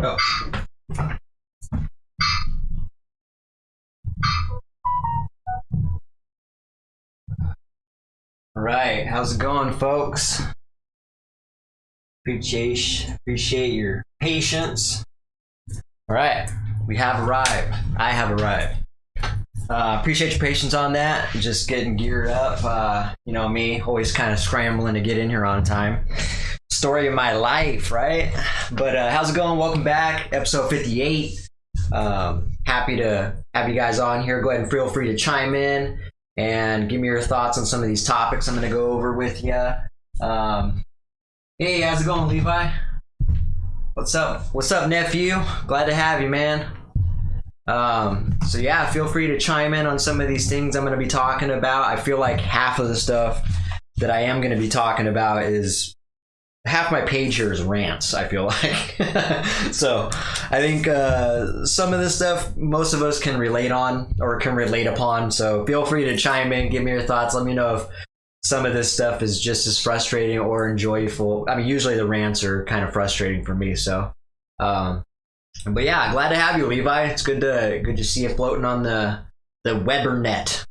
Oh. All right, how's it going, folks? Appreciate your patience. All right, we have arrived. I have arrived. Appreciate your patience on that. Just getting geared up. You know me, always kind of scrambling to get in here on time. Story of my life, right? But how's it going? Welcome back, episode 58. Happy to have you guys on here. Go ahead and feel free to chime in and give me your thoughts on some of these topics I'm going to go over with you. Hey, how's it going, Levi? What's up? What's up, nephew? Glad to have you, man. So yeah, feel free to chime in on some of these things I'm going to be talking about. I feel like half of the stuff that I am going to be talking about is half my page here is rants, I feel like. So I think some of this stuff most of us can relate on or can relate upon. So feel free to chime in, give me your thoughts. Let me know if some of this stuff is just as frustrating or enjoyable. I mean, usually the rants are kind of frustrating for me. So, but yeah, glad to have you, Levi. It's good to see you floating on the Weber net.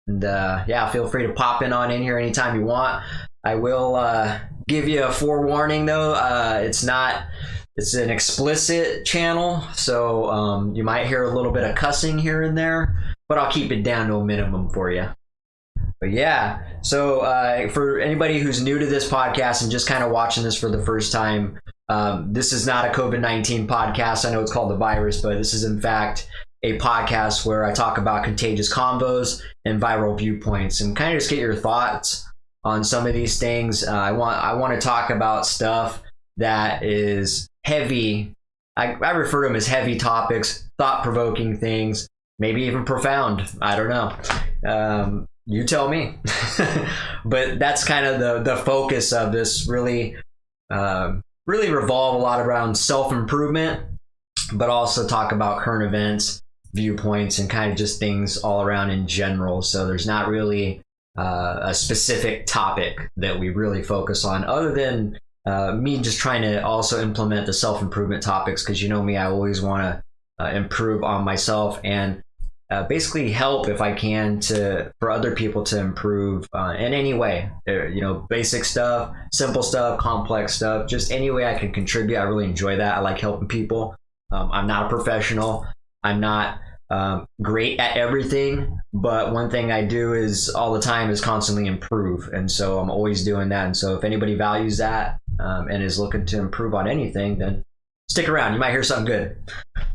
And yeah, feel free to pop in here anytime you want. I will give you a forewarning though. It's an explicit channel, so you might hear a little bit of cussing here and there, but I'll keep it down to a minimum for you. But yeah, so for anybody who's new to this podcast and just kind of watching this for the first time, this is not a COVID-19 podcast. I know it's called The Virus, but this is in fact a podcast where I talk about contagious combos and viral viewpoints and kind of just get your thoughts on some of these things. I want to talk about stuff that is heavy. I refer to them as heavy topics, thought-provoking things, maybe even profound. I don't know. You tell me. But that's kind of the focus of this. Really revolve a lot around self-improvement, but also talk about current events, viewpoints, and kind of just things all around in general. So there's not really a specific topic that we really focus on other than me just trying to also implement the self-improvement topics, because you know me, I always want to improve on myself and basically help if I can for other people to improve in any way. You know, basic stuff, simple stuff, complex stuff, just any way I can contribute. I really enjoy that. I like helping people. I'm not a professional. I'm not great at everything, but one thing I do is all the time is constantly improve, and so I'm always doing that. And so if anybody values that and is looking to improve on anything, then stick around, you might hear something good.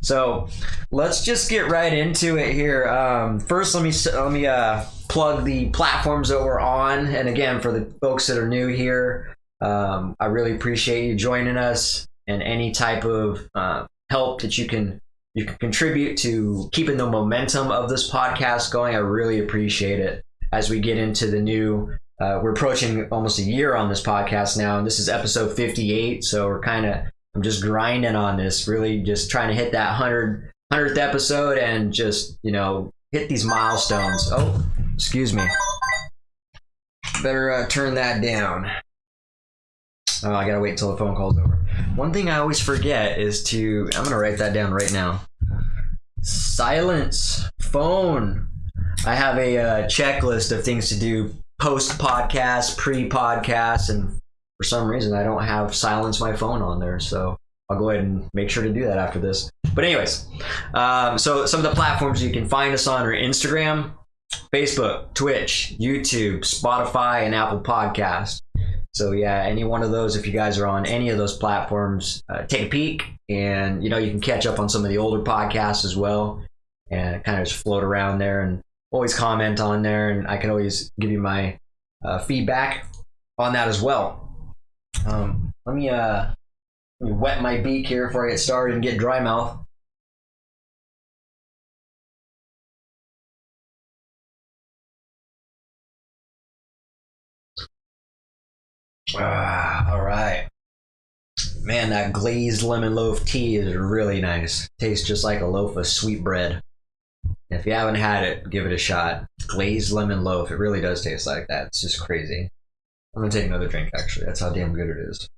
So let's just get right into it here. First, let me plug the platforms that we're on, and again, for the folks that are new here, I really appreciate you joining us, and any type of help that you can contribute to keeping the momentum of this podcast going. I really appreciate it. As we get into the new, we're approaching almost a year on this podcast now, and this is episode 58. So I'm just grinding on this, really just trying to hit that 100th episode and just, you know, hit these milestones. Oh, excuse me. Better turn that down. Oh, I gotta wait until the phone call's over. One thing I always forget is I'm gonna write that down right now. Silence phone. I have a checklist of things to do post-podcast, pre-podcast, and for some reason I don't have silence my phone on there, so I'll go ahead and make sure to do that after this. But anyways, so some of the platforms you can find us on are Instagram, Facebook, Twitch, YouTube, Spotify, and Apple Podcasts. So yeah, any one of those, if you guys are on any of those platforms, take a peek, and you know, you can catch up on some of the older podcasts as well, and kind of just float around there and always comment on there, and I can always give you my feedback on that as well. Let me wet my beak here before I get started and get dry mouth. All right. Man, that glazed lemon loaf tea is really nice. Tastes just like a loaf of sweet bread. If you haven't had it, give it a shot. Glazed lemon loaf. It really does taste like that. It's just crazy. I'm gonna take another drink, actually. That's how damn good it is.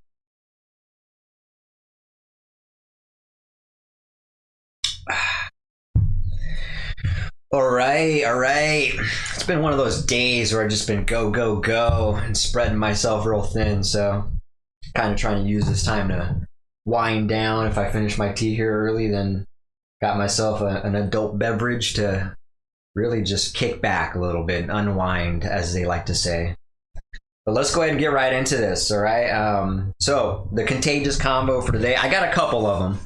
All right. It's been one of those days where I've just been go and spreading myself real thin. So kind of trying to use this time to wind down. If I finish my tea here early, then got myself an adult beverage to really just kick back a little bit and unwind, as they like to say. But let's go ahead and get right into this, all right? So the contagious combo for today, I got a couple of them.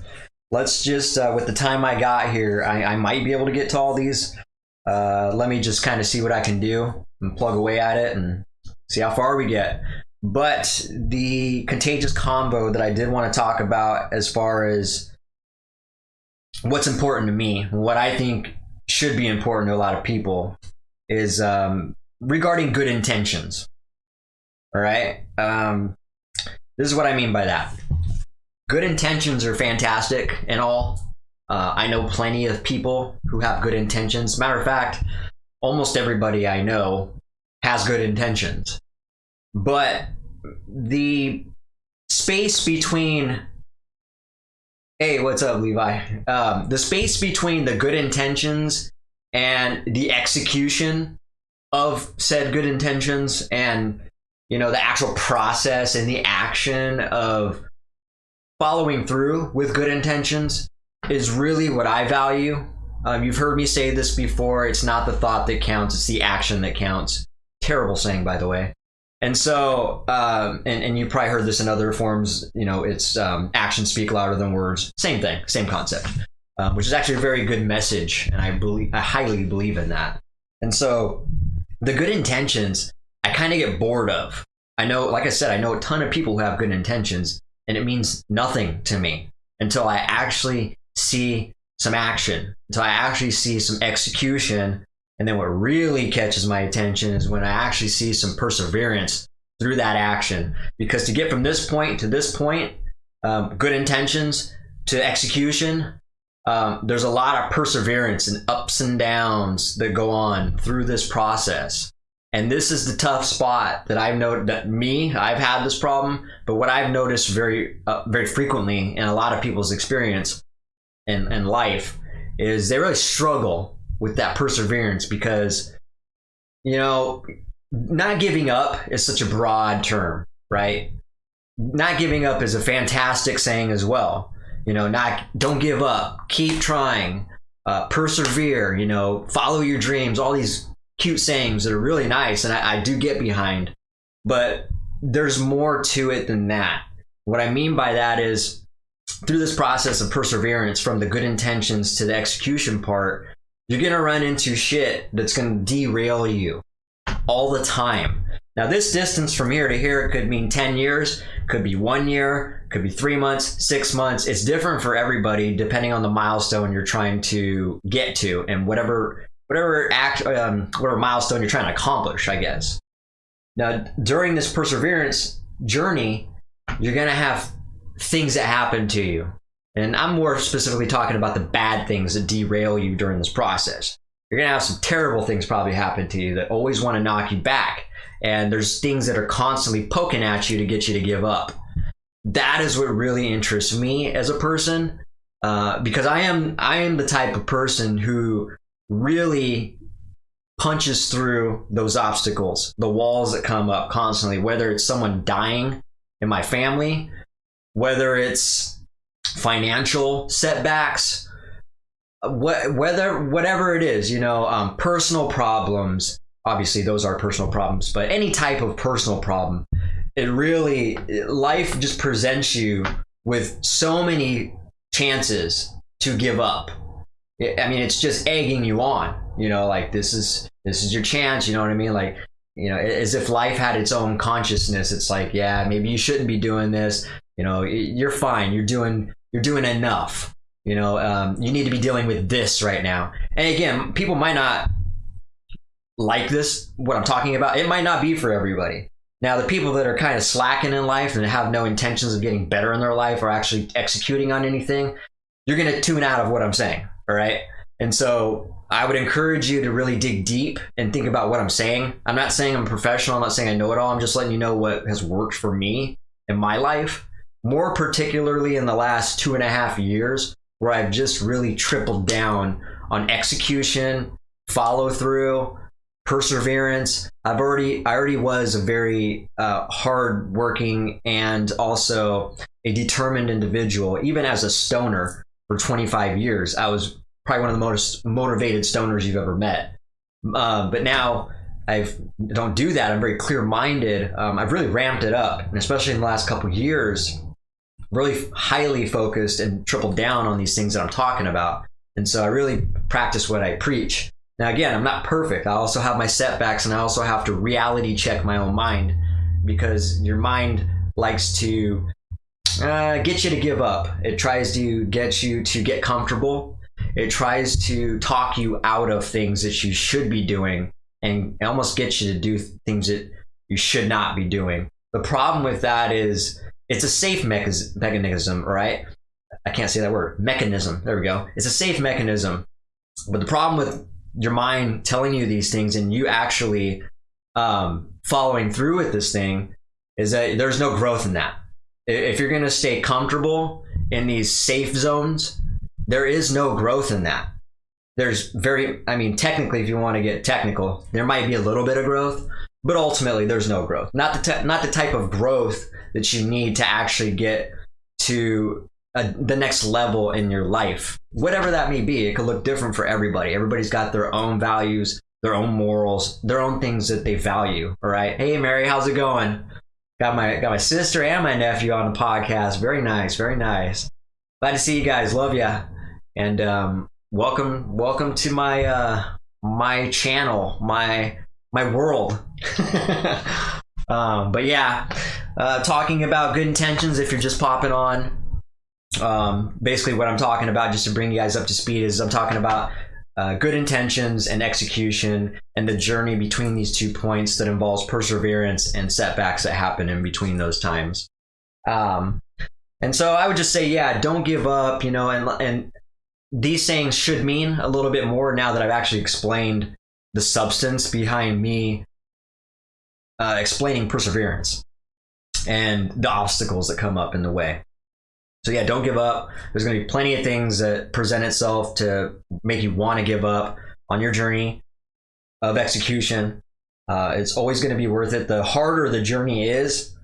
Let's just, with the time I got here, I might be able to get to all these. Let me just kind of see what I can do and plug away at it and see how far we get. But the contagious combo that I did want to talk about, as far as what's important to me, what I think should be important to a lot of people, is regarding good intentions. All right? This is what I mean by that. Good intentions are fantastic and all. I know plenty of people who have good intentions. Matter of fact, almost everybody I know has good intentions. But the space between... Hey, what's up, Levi? The space between the good intentions and the execution of said good intentions, and, you know, the actual process and the action of following through with good intentions, is really what I value. You've heard me say this before. It's not the thought that counts, it's the action that counts. Terrible saying, by the way. And so, and you probably heard this in other forms, you know, it's actions speak louder than words. Same thing, same concept, which is actually a very good message. And I highly believe in that. And so the good intentions, I kind of get bored of. I know, like I said, I know a ton of people who have good intentions, and it means nothing to me until I actually see some action, until I actually see some execution. And then what really catches my attention is when I actually see some perseverance through that action. Because to get from this point to this point, good intentions to execution, there's a lot of perseverance and ups and downs that go on through this process. And this is the tough spot that I've noted, that I've had this problem, but what I've noticed very frequently in a lot of people's experience in life is they really struggle with that perseverance, because, you know, not giving up is such a broad term, right? Not giving up is a fantastic saying as well. You know, don't give up, keep trying, persevere, you know, follow your dreams, all these cute sayings that are really nice, and I do get behind, but there's more to it than that. What I mean by that is, through this process of perseverance, from the good intentions to the execution part, you're gonna run into shit that's gonna derail you all the time. Now, this distance from here to here, it could mean 10 years, could be 1 year, could be 3 months, 6 months. It's different for everybody depending on the milestone you're trying to get to, and whatever milestone you're trying to accomplish, I guess. Now, during this perseverance journey, you're gonna have things that happen to you. And I'm more specifically talking about the bad things that derail you during this process. You're gonna have some terrible things probably happen to you that always want to knock you back. And there's things that are constantly poking at you to get you to give up. That is what really interests me as a person, because I am the type of person who really punches through those obstacles, the walls that come up constantly, whether it's someone dying in my family, whether it's financial setbacks, whatever it is, you know, personal problems. Obviously those are personal problems, but any type of personal problem, life just presents you with so many chances to give up. I mean, it's just egging you on, you know, like this is your chance, you know what I mean? Like, you know, as if life had its own consciousness. It's like, yeah, maybe you shouldn't be doing this. You know, you're fine. You're doing enough. You know, you need to be dealing with this right now. And again, people might not like this, what I'm talking about. It might not be for everybody. Now, the people that are kind of slacking in life and have no intentions of getting better in their life or actually executing on anything, you're going to tune out of what I'm saying. All right. And so I would encourage you to really dig deep and think about what I'm saying. I'm not saying I'm a professional. I'm not saying I know it all. I'm just letting you know what has worked for me in my life, more particularly in the last 2.5 years. where I've just really tripled down on execution, follow through, perseverance. I already was a very hard working and also a determined individual. Even as a stoner for 25 years, I was probably one of the most motivated stoners you've ever met. But now I don't do that. I'm very clear-minded. I've really ramped it up, and especially in the last couple of years, really highly focused and tripled down on these things that I'm talking about. And so I really practice what I preach. Now, again, I'm not perfect. I also have my setbacks, and I also have to reality check my own mind, because your mind likes to get you to give up. It tries to get you to get comfortable. It tries to talk you out of things that you should be doing, and it almost gets you to do things that you should not be doing. The problem with that is it's a safe mechanism, right? I can't say that word. Mechanism. There we go. It's a safe mechanism. But the problem with your mind telling you these things and you actually following through with this thing is that there's no growth in that. If you're going to stay comfortable in these safe zones, there is no growth in that. There's technically, if you want to get technical, there might be a little bit of growth, but ultimately there's no growth. Not the type of growth that you need to actually get to the next level in your life. Whatever that may be, it could look different for everybody. Everybody's got their own values, their own morals, their own things that they value. All right. Hey, Mary, how's it going? Got my sister and my nephew on the podcast. Very nice. Very nice. Glad to see you guys. Love ya. And welcome to my channel, my world. But yeah, talking about good intentions. If you're just popping on, basically what I'm talking about, just to bring you guys up to speed, is I'm talking about good intentions and execution, and the journey between these 2 points that involves perseverance and setbacks that happen in between those times. And so I would just say, yeah, don't give up, and these sayings should mean a little bit more now that I've actually explained the substance behind me explaining perseverance and the obstacles that come up in the way. So yeah, don't give up. There's going to be plenty of things that present itself to make you want to give up on your journey of execution. It's always going to be worth it. The harder the journey is,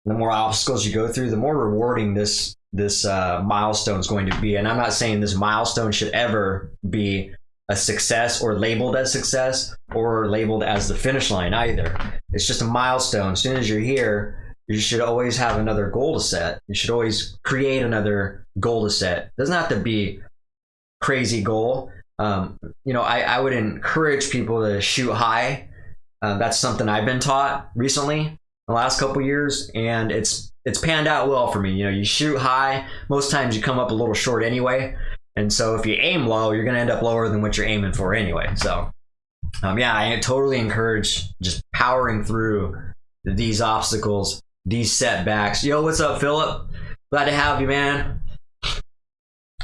the more obstacles you go through, the more rewarding this milestone is going to be. And I'm not saying this milestone should ever be a success or labeled as success or labeled as the finish line either. It's just a milestone. As soon as you're here, you should always have another goal to set. You should always create another goal to set. It doesn't have to be crazy goal. I would encourage people to shoot high. That's something I've been taught recently, the last couple years, and it's panned out well for me. You shoot high, most times you come up a little short anyway. And so if you aim low, you're going to end up lower than what you're aiming for anyway. So I totally encourage just powering through these obstacles, these setbacks. Yo, what's up, Philip? Glad to have you, man.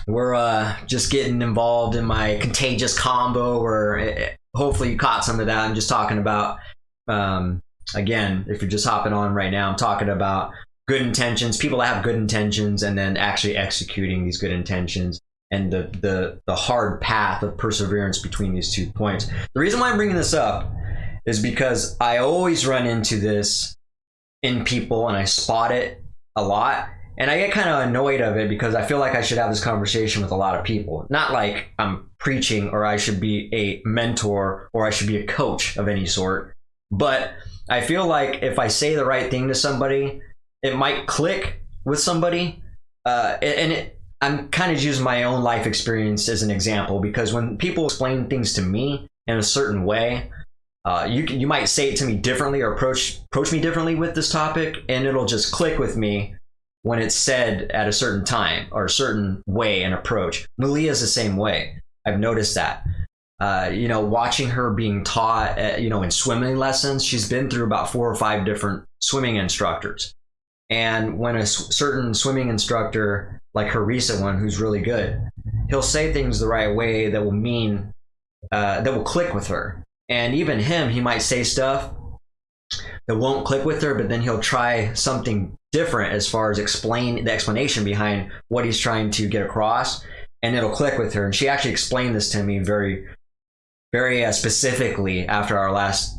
We're just getting involved in my contagious combo where hopefully you caught some of that. I'm just talking about, again, if you're just hopping on right now, I'm talking about good intentions, people that have good intentions, and then actually executing these good intentions, and the hard path of perseverance between these 2 points. The reason why I'm bringing this up is because I always run into this in people, and I spot it a lot, and I get kind of annoyed of it because I feel like I should have this conversation with a lot of people. Not like I'm preaching or I should be a mentor or I should be a coach of any sort, but I feel like if I say the right thing to somebody, it might click with somebody. I'm kind of using my own life experience as an example, because when people explain things to me in a certain way, you might say it to me differently or approach me differently with this topic, and it'll just click with me when it's said at a certain time or a certain way and approach. Malia's the same way. I've noticed that. Watching her being taught, in swimming lessons, she's been through about 4 or 5 different swimming instructors. And when a certain swimming instructor, like her recent one, who's really good, he'll say things the right way that will mean, that will click with her. And even him, he might say stuff that won't click with her, but then he'll try something different as far as the explanation behind what he's trying to get across. and it'll click with her. And she actually explained this to me very, very specifically after our last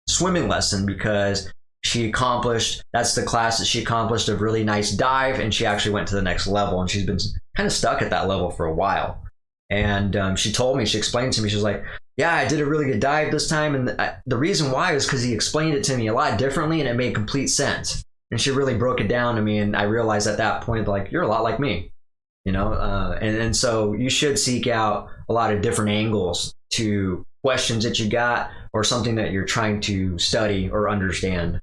swimming lesson, because that's the class that she accomplished a really nice dive, and she actually went to the next level, and she's been kind of stuck at that level for a while. And she explained to me, she was like, yeah, I did a really good dive this time, and the reason why is because he explained it to me a lot differently, and it made complete sense. And she really broke it down to me, and I realized at that point, like, you're a lot like me, and so you should seek out a lot of different angles to questions that you got or something that you're trying to study or understand.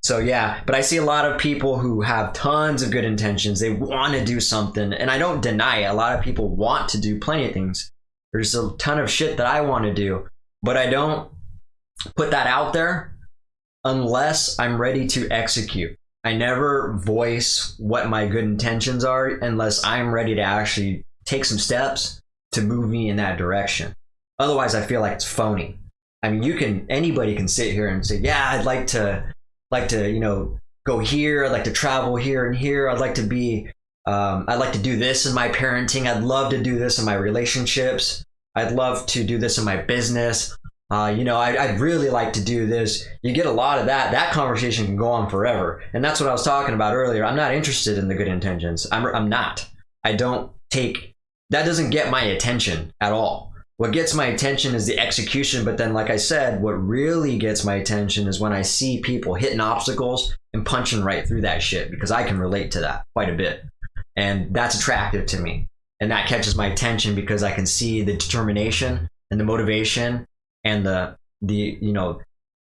So yeah, but I see a lot of people who have tons of good intentions. They want to do something, and I don't deny it. A lot of people want to do plenty of things. There's a ton of shit that I want to do, but I don't put that out there unless I'm ready to execute. I never voice what my good intentions are unless I'm ready to actually take some steps to move me in that direction. Otherwise, I feel like it's phony. I mean, anybody can sit here and say, yeah, I'd like to, go here. I'd like to travel here and here. I'd like to do this in my parenting. I'd love to do this in my relationships. I'd love to do this in my business. I'd really like to do this. You get a lot of that. That conversation can go on forever. And that's what I was talking about earlier. I'm not interested in the good intentions. I'm not. That doesn't get my attention at all. What gets my attention is the execution. But then, like I said, what really gets my attention is when I see people hitting obstacles and punching right through that shit, because I can relate to that quite a bit. And that's attractive to me. And that catches my attention because I can see the determination and the motivation and the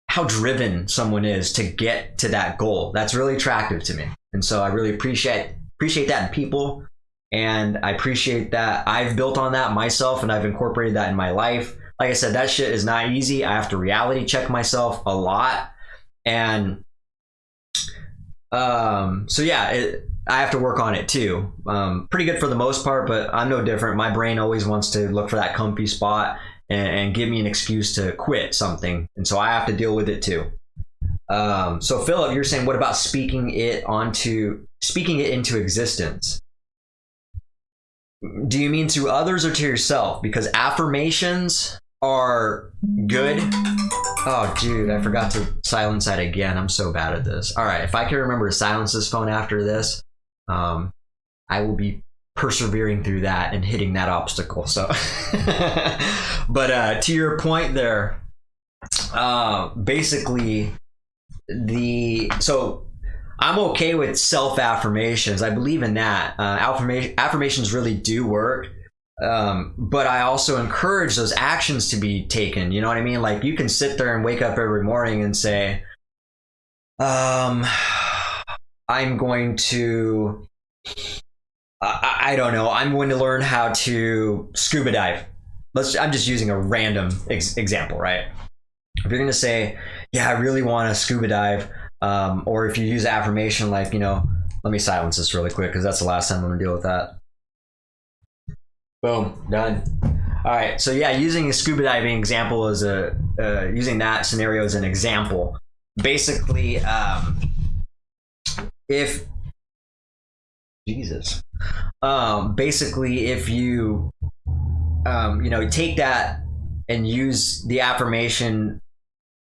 how driven someone is to get to that goal. That's really attractive to me. And so I really appreciate that in people. And I appreciate that I've built on that myself, and I've incorporated that in my life. Like I said, that shit is not easy. I have to reality check myself a lot. And so yeah, I have to work on it too. Pretty good for the most part, but I'm no different. My brain always wants to look for that comfy spot and give me an excuse to quit something. And so I have to deal with it too. So Philip, you're saying, what about speaking it into existence? Do you mean to others or to yourself? Because affirmations are good. Oh, dude, I forgot to silence that again. I'm so bad at this. All right, if I can remember to silence this phone after this, I will be persevering through that and hitting that obstacle. So, but to your point there, basically, I'm okay with self-affirmations. I believe in that. Affirmations really do work. But I also encourage those actions to be taken. You know what I mean? Like, you can sit there and wake up every morning and say, I'm going to, I don't know, I'm going to learn how to scuba dive. I'm just using a random example, right? If you're going to say, yeah, I really want to scuba dive, or if you use affirmation like, let me silence this really quick because that's the last time I'm going to deal with that. Boom, done. All right, so yeah, using a scuba diving example as using that scenario as an example. Basically, basically if you, take that and use the affirmation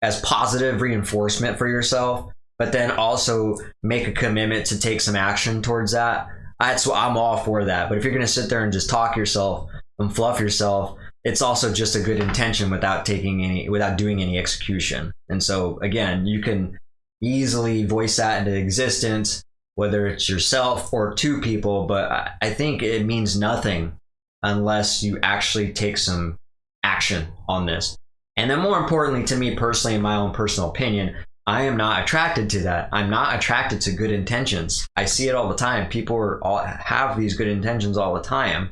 as positive reinforcement for yourself, but then also make a commitment to take some action towards that. I'm all for that. But if you're going to sit there and just talk yourself and fluff yourself, it's also just a good intention without doing any execution. And so again, you can easily voice that into existence, whether it's yourself or two people, but I think it means nothing unless you actually take some action on this. And then more importantly to me personally, in my own personal opinion, I am not attracted to that. I'm not attracted to good intentions. I see it all the time. People have these good intentions all the time.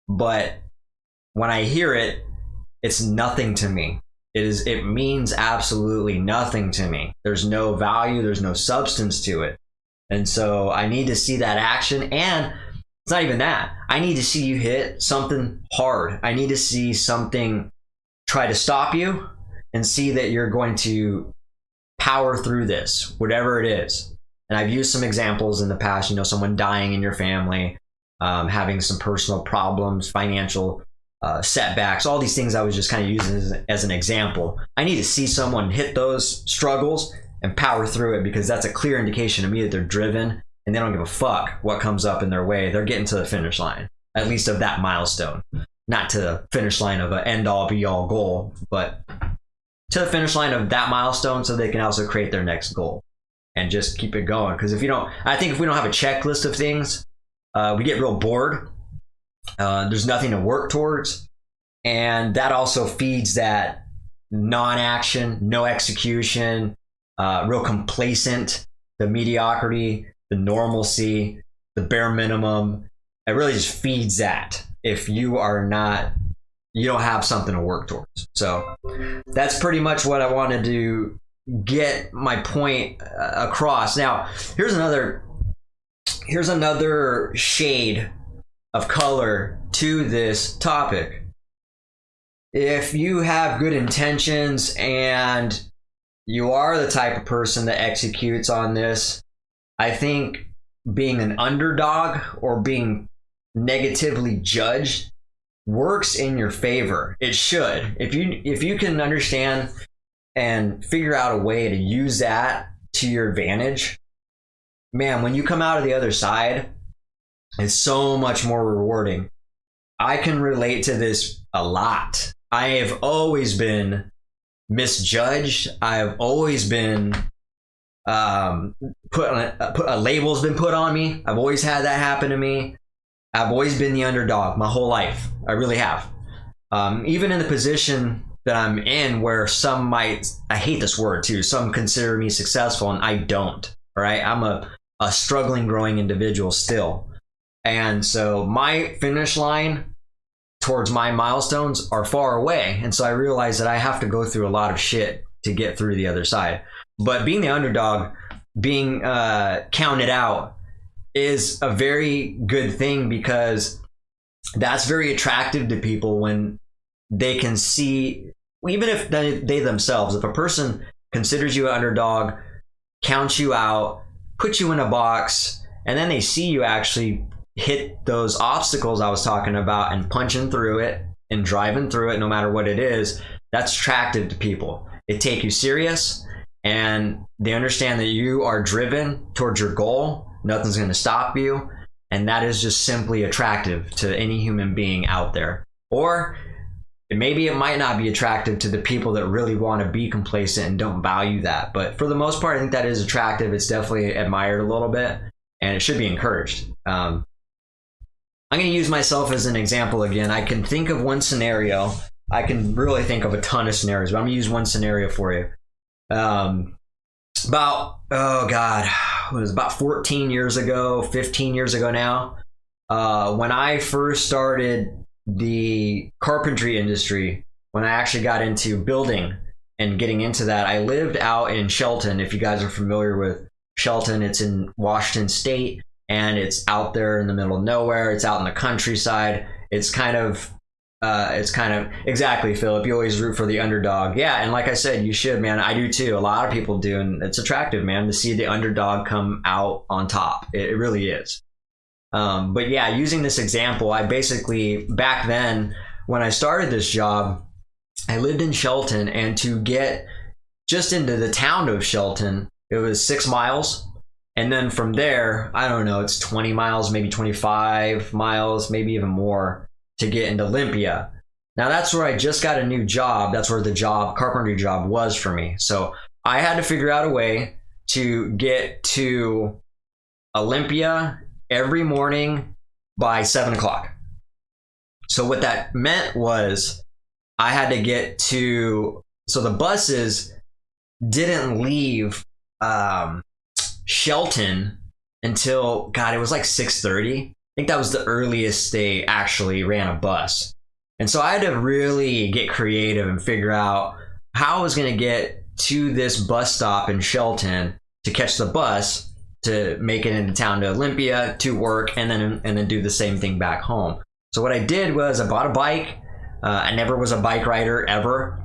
But when I hear it, it's nothing to me. It means absolutely nothing to me. There's no value, there's no substance to it. And so I need to see that action, and it's not even that. I need to see you hit something hard. I need to see something try to stop you and see that you're going to power through this, whatever it is. And I've used some examples in the past, someone dying in your family, having some personal problems, financial setbacks, all these things I was just kind of using as an example. I need to see someone hit those struggles and power through it, because that's a clear indication to me that they're driven and they don't give a fuck what comes up in their way. They're getting to the finish line, at least of that milestone. Not to the finish line of an end-all be-all goal, but to the finish line of that milestone, so they can also create their next goal and just keep it going. Because if we don't have a checklist of things, we get real bored. There's nothing to work towards, and that also feeds that non-action, no execution, real complacent, the mediocrity, the normalcy, the bare minimum. It really just feeds that if you don't have something to work towards. So that's pretty much what I wanted to get my point across. Now, here's another shade of color to this topic. If you have good intentions and you are the type of person that executes on this, I think being an underdog or being negatively judged works in your favor. It should. If you can understand and figure out a way to use that to your advantage, man, when you come out of the other side, it's so much more rewarding. I can relate to this a lot. I have always been misjudged. I've always been a label's been put on me. I've always had that happen to me. I've always been the underdog my whole life. I really have. Even in the position that I'm in, where some might, I hate this word too, some consider me successful and I don't. All right, I'm a struggling, growing individual still. And so my finish line towards my milestones are far away. And so I realize that I have to go through a lot of shit to get through the other side. But being the underdog, being counted out, is a very good thing, because that's very attractive to people when they can see, even if they themselves, if a person considers you an underdog, counts you out, puts you in a box, and then they see you actually hit those obstacles I was talking about and punching through it and driving through it, no matter what it is, that's attractive to people. They take you serious and they understand that you are driven towards your goal. Nothing's going to stop you. And that is just simply attractive to any human being out there. Or maybe it might not be attractive to the people that really want to be complacent and don't value that. But for the most part, I think that is attractive. It's definitely admired a little bit, and it should be encouraged. I'm going to use myself as an example again. I can think of one scenario. I can really think of a ton of scenarios, but I'm going to use one scenario for you. About 14 years ago, 15 years ago now, when I first started the carpentry industry, when I actually got into building and getting into that, I lived out in Shelton. If you guys are familiar with Shelton, it's in Washington State, and it's out there in the middle of nowhere. It's out in the countryside. It's kind of exactly, Philip. You always root for the underdog. Yeah, and like I said, you should, man. I do too. A lot of people do, and it's attractive, man, to see the underdog come out on top. It really is. But yeah, using this example, I basically, back then when I started this job, I lived in Shelton, and to get just into the town of Shelton, it was 6 miles. And then from there, I don't know, it's 20 miles, maybe 25 miles, maybe even more to get into Olympia. Now that's where I just got a new job. That's where the carpentry job was for me. So I had to figure out a way to get to Olympia every morning by 7 o'clock. So what that meant was I had to get to, so the buses didn't leave Shelton until, it was like 6:30. I think that was the earliest they actually ran a bus. And so I had to really get creative and figure out how I was going to get to this bus stop in Shelton to catch the bus to make it into town to Olympia to work, and then do the same thing back home. So what I did was I bought a bike. I never was a bike rider ever.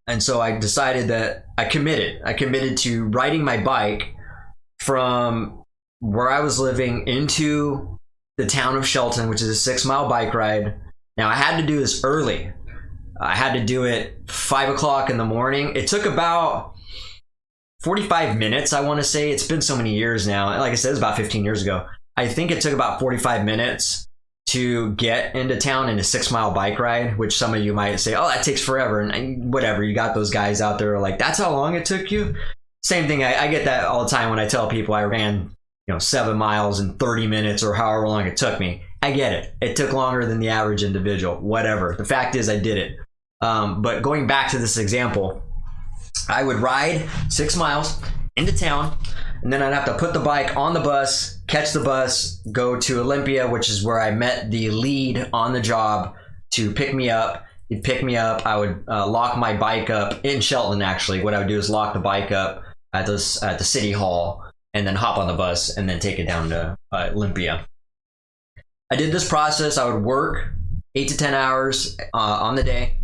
And so I decided that I committed to riding my bike from where I was living into the town of Shelton, which is a 6-mile bike ride. Now I had to do this early. I had to do it 5 o'clock in the morning. It took about 45 minutes, I want to say. It's been so many years now. Like I said, it was about 15 years ago. I think it took about 45 minutes to get into town in a 6-mile bike ride, which some of you might say, oh, that takes forever. And whatever, you got those guys out there like, that's how long it took you? Same thing. I get that all the time when I tell people I ran 7 miles in 30 minutes or however long it took me. I get it. It took longer than the average individual, whatever. The fact is I did it. But going back to this example, I would ride 6 miles into town, and then I'd have to put the bike on the bus, catch the bus, go to Olympia, which is where I met the lead on the job to pick me up. He'd pick me up. I would lock my bike up in Shelton, actually. What I would do is lock the bike up at the city hall and then hop on the bus and then take it down to Olympia. I did this process. I would work 8 to 10 hours on the day,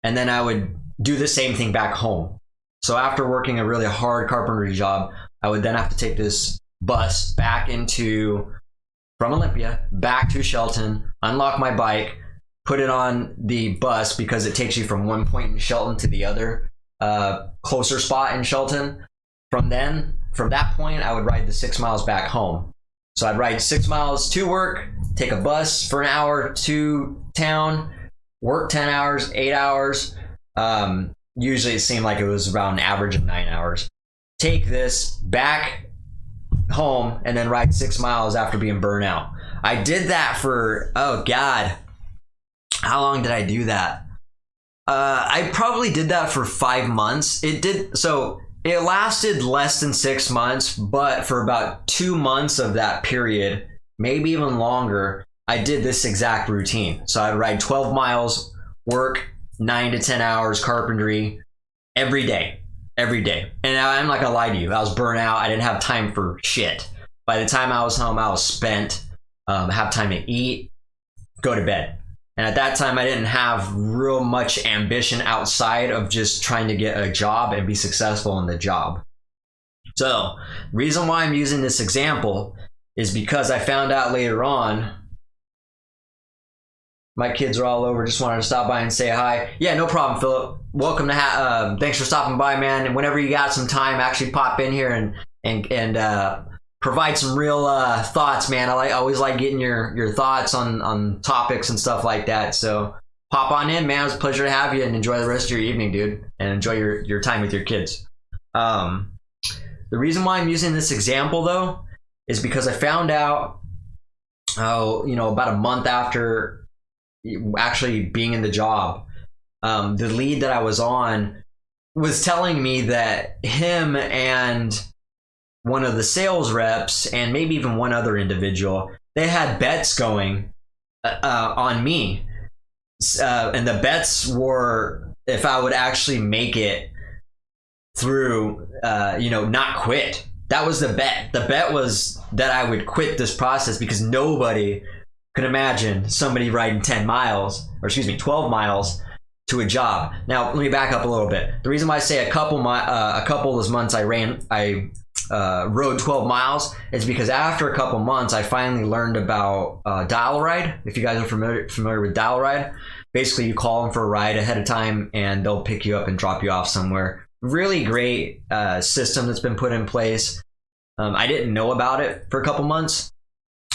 and then I would do the same thing back home. So after working a really hard carpentry job, I would then have to take this bus from Olympia back to Shelton, unlock my bike, put it on the bus because it takes you from one point in Shelton to the other closer spot in Shelton. From that point, I would ride the 6 miles back home. So I'd ride 6 miles to work, take a bus for an hour to town, work 10 hours, 8 hours. Usually it seemed like it was around an average of 9 hours. Take this back home and then ride 6 miles after being burnt out. I did that for, oh God, how long did I do that? I probably did that for 5 months. It lasted less than 6 months, but for about 2 months of that period, maybe even longer, I did this exact routine. So I'd ride 12 miles, work 9 to 10 hours carpentry every day. And I'm not gonna lie to you, I was burnt out. I didn't have time for shit. By the time I was home, I was spent. Have time to eat, go to bed. And at that time, I didn't have real much ambition outside of just trying to get a job and be successful in the job. So, the reason why I'm using this example is because I found out later on, my kids are all over, just wanted to stop by and say hi. Yeah, no problem, Philip. Welcome to thanks for stopping by, man. And whenever you got some time, actually pop in here and provide some real thoughts, man. I always like getting your thoughts on topics and stuff like that. So pop on in, man. It was a pleasure to have you, and enjoy the rest of your evening, dude. And enjoy your time with your kids. The reason why I'm using this example though is because I found out, about a month after actually being in the job, the lead that I was on was telling me that him and one of the sales reps and maybe even one other individual, they had bets going on me. And the bets were if I would actually make it through, not quit. That was the bet. The bet was that I would quit this process because nobody could imagine somebody riding 12 miles to a job. Now, let me back up a little bit. The reason why I say a couple of those months I rode 12 miles is because after a couple months, I finally learned about Dial a Ride. If you guys are familiar with Dial a Ride, basically you call them for a ride ahead of time and they'll pick you up and drop you off somewhere. Really great system that's been put in place. I didn't know about it for a couple months.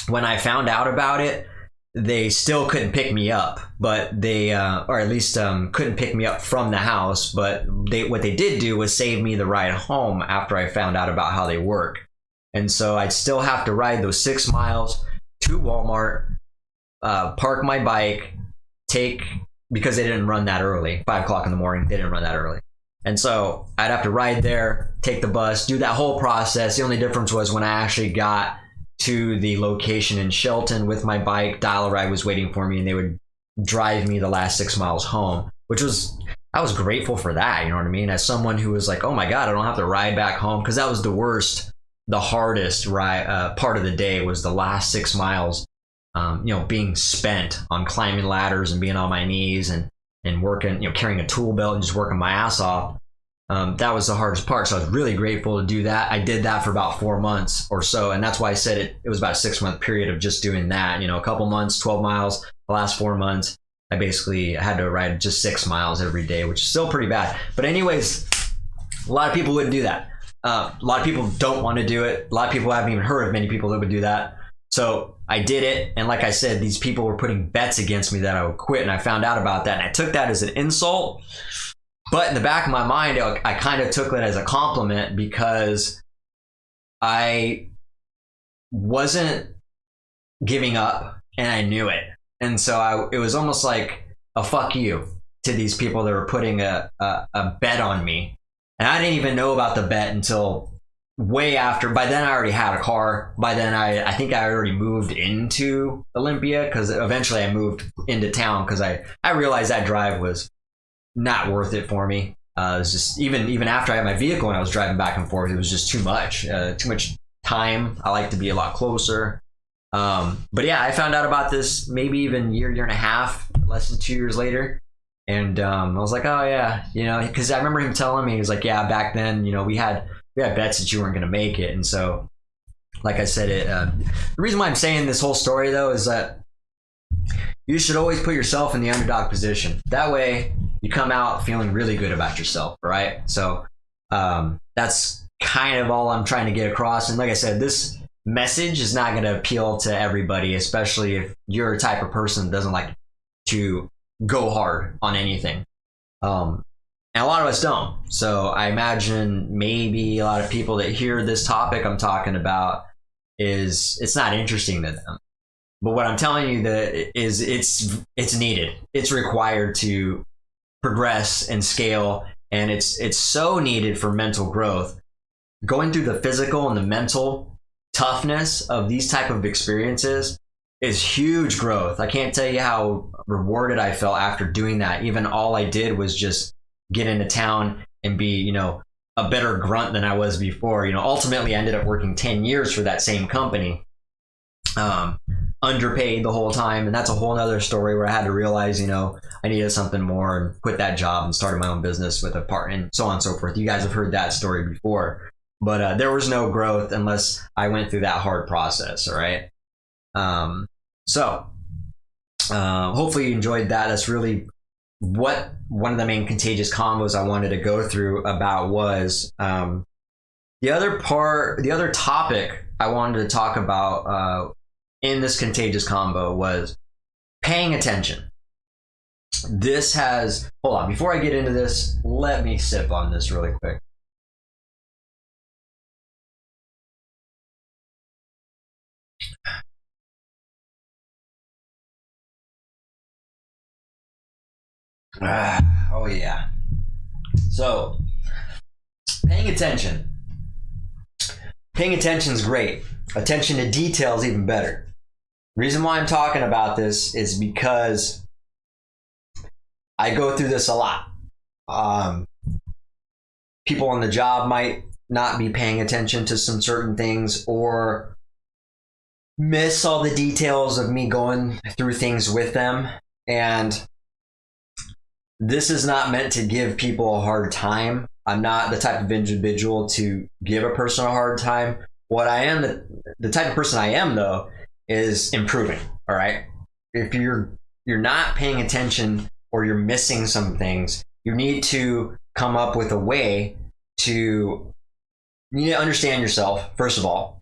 When I found out about it, they still couldn't pick me up, but they, or at least couldn't pick me up from the house. But what they did do was save me the ride home after I found out about how they work. And so I'd still have to ride those 6 miles to Walmart, park my bike, because they didn't run that early, 5 o'clock in the morning, they didn't run that early. And so I'd have to ride there, take the bus, do that whole process. The only difference was when I actually got to the location in Shelton with my bike, Dial a Ride was waiting for me and they would drive me the last 6 miles home, I was grateful for that, you know what I mean? As someone who was like, oh my God, I don't have to ride back home, because that was the hardest part of the day was the last 6 miles, being spent on climbing ladders and being on my knees and working, carrying a tool belt and just working my ass off. That was the hardest part. So I was really grateful to do that. I did that for about 4 months or so. And that's why I said it was about a 6-month period of just doing that, a couple months, 12 miles. The last 4 months, I basically had to ride just 6 miles every day, which is still pretty bad. But anyways, a lot of people wouldn't do that. A lot of people don't want to do it. A lot of people haven't even heard of many people that would do that. So I did it. And like I said, these people were putting bets against me that I would quit. And I found out about that. And I took that as an insult. But in the back of my mind, I kind of took it as a compliment because I wasn't giving up and I knew it. And so it was almost like a fuck you to these people that were putting a bet on me. And I didn't even know about the bet until way after. By then I already had a car. By then I think I already moved into Olympia, because eventually I moved into town because I realized that drive was not worth it for me. It was just even after I had my vehicle and I was driving back and forth, it was just too much time. I like to be a lot closer. But yeah, I found out about this maybe even year and a half, less than 2 years later. And I was like, oh yeah, because I remember him telling me, he was like, yeah, back then, we had bets that you weren't going to make it. And so, like I said, the reason why I'm saying this whole story though is that you should always put yourself in the underdog position. That way you come out feeling really good about yourself, right? So that's kind of all I'm trying to get across. And like I said, this message is not going to appeal to everybody, especially if you're a type of person that doesn't like to go hard on anything. And a lot of us don't. So I imagine maybe a lot of people that hear this topic I'm talking about it's not interesting to them. But what I'm telling you that is it's needed. It's required to progress and scale, and it's so needed for mental growth. Going through the physical and the mental toughness of these type of experiences is huge growth. I can't tell you how rewarded I felt after doing that. Even all I did was just get into town and be, a better grunt than I was before. Ultimately I ended up working 10 years for that same company. Underpaid the whole time, and that's a whole nother story where I had to realize, I needed something more and quit that job and started my own business with a partner and so on and so forth. You guys have heard that story before, but there was no growth unless I went through that hard process. All right. So hopefully you enjoyed that. That's really what one of the main contagious combos I wanted to go through about was. The other topic I wanted to talk about in this contagious combo was paying attention. Hold on, before I get into this, let me sip on this really quick. Oh yeah. So, paying attention. Paying attention is great. Attention to detail is even better. The reason why I'm talking about this is because I go through this a lot. People on the job might not be paying attention to some certain things or miss all the details of me going through things with them. And this is not meant to give people a hard time. I'm not the type of individual to give a person a hard time. What I am, the type of person I am though, is improving. All right. If you're not paying attention or you're missing some things, you need to come up with a way you need to understand yourself, first of all,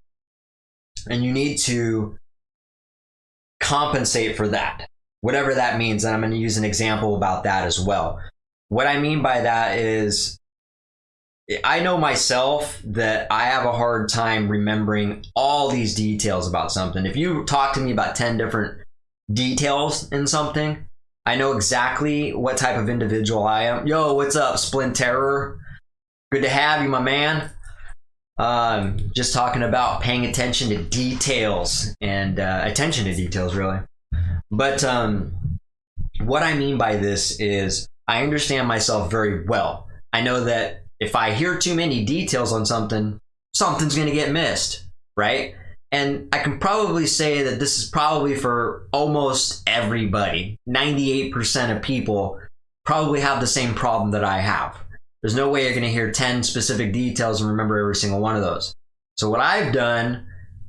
and you need to compensate for that, whatever that means. And I'm going to use an example about that as well. What I mean by that is, I know myself that I have a hard time remembering all these details about something. If you talk to me about 10 different details in something, I know exactly what type of individual I am. Yo, what's up, Splinterer? Good to have you, my man. Just talking about paying attention to details and attention to details, really. But what I mean by this is I understand myself very well. I know that if I hear too many details on something, something's going to get missed, right? And I can probably say that this is probably for almost everybody. 98% of people probably have the same problem that I have. There's no way you're going to hear 10 specific details and remember every single one of those. So what I've done,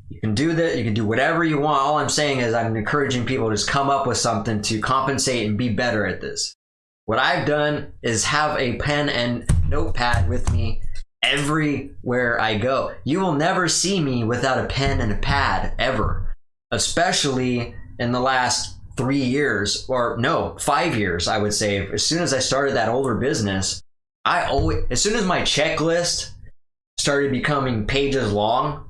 you can do that, you can do whatever you want. All I'm saying is I'm encouraging people to just come up with something to compensate and be better at this. What I've done is have a pen and notepad with me everywhere I go. You will never see me without a pen and a pad, ever. Especially in the last 3 years, or no, 5 years, I would say. As soon as I started that older business, as soon as my checklist started becoming pages long,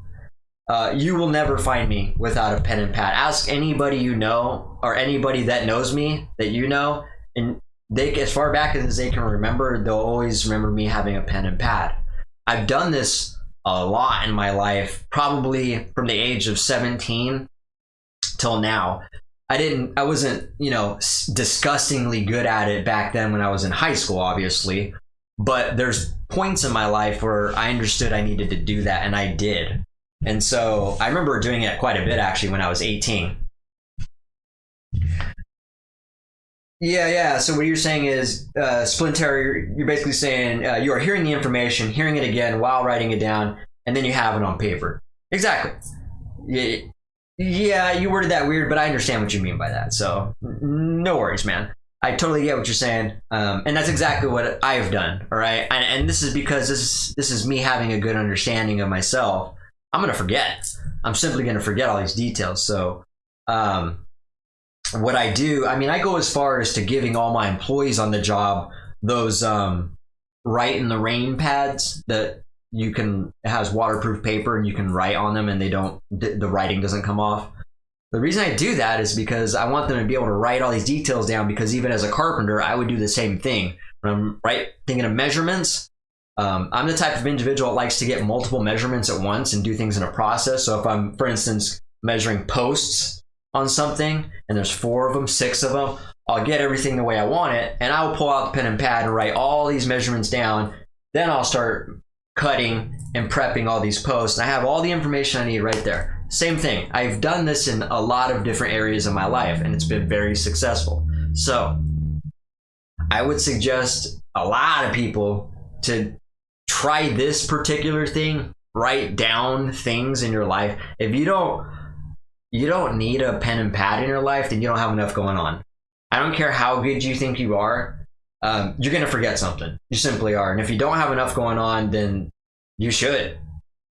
you will never find me without a pen and pad. Ask anybody you know, or anybody that knows me that you know, and they, as far back as they can remember, they'll always remember me having a pen and pad. I've done this a lot in my life, probably from the age of 17 till now. I wasn't, disgustingly good at it back then when I was in high school, obviously, but there's points in my life where I understood I needed to do that, and I did. And so I remember doing it quite a bit, actually, when I was 18. Yeah. So what you're saying is, Splinter, you're basically saying you are hearing the information, hearing it again while writing it down, and then you have it on paper. Exactly. Yeah, you worded that weird, but I understand what you mean by that. So no worries, man. I totally get what you're saying. And that's exactly what I've done. All right. And this is because this is me having a good understanding of myself. I'm going to forget. I'm simply going to forget all these details. So what I do, I go as far as to giving all my employees on the job those write in the rain pads that it has waterproof paper and you can write on them and the writing doesn't come off. The reason I do that is because I want them to be able to write all these details down, because even as a carpenter, I would do the same thing. When I'm thinking of measurements, I'm the type of individual that likes to get multiple measurements at once and do things in a process. So if I'm, for instance, measuring posts on something and there's 4 of them, 6 of them, I'll get everything the way I want it, and I'll pull out the pen and pad and write all these measurements down. Then I'll start cutting and prepping all these posts. And I have all the information I need right there. Same thing. I've done this in a lot of different areas of my life, and it's been very successful. So I would suggest a lot of people to try this particular thing. Write down things in your life. If you don't need a pen and pad in your life, then you don't have enough going on. I don't care how good you think you are. You're going to forget something. You simply are. And if you don't have enough going on, then you should.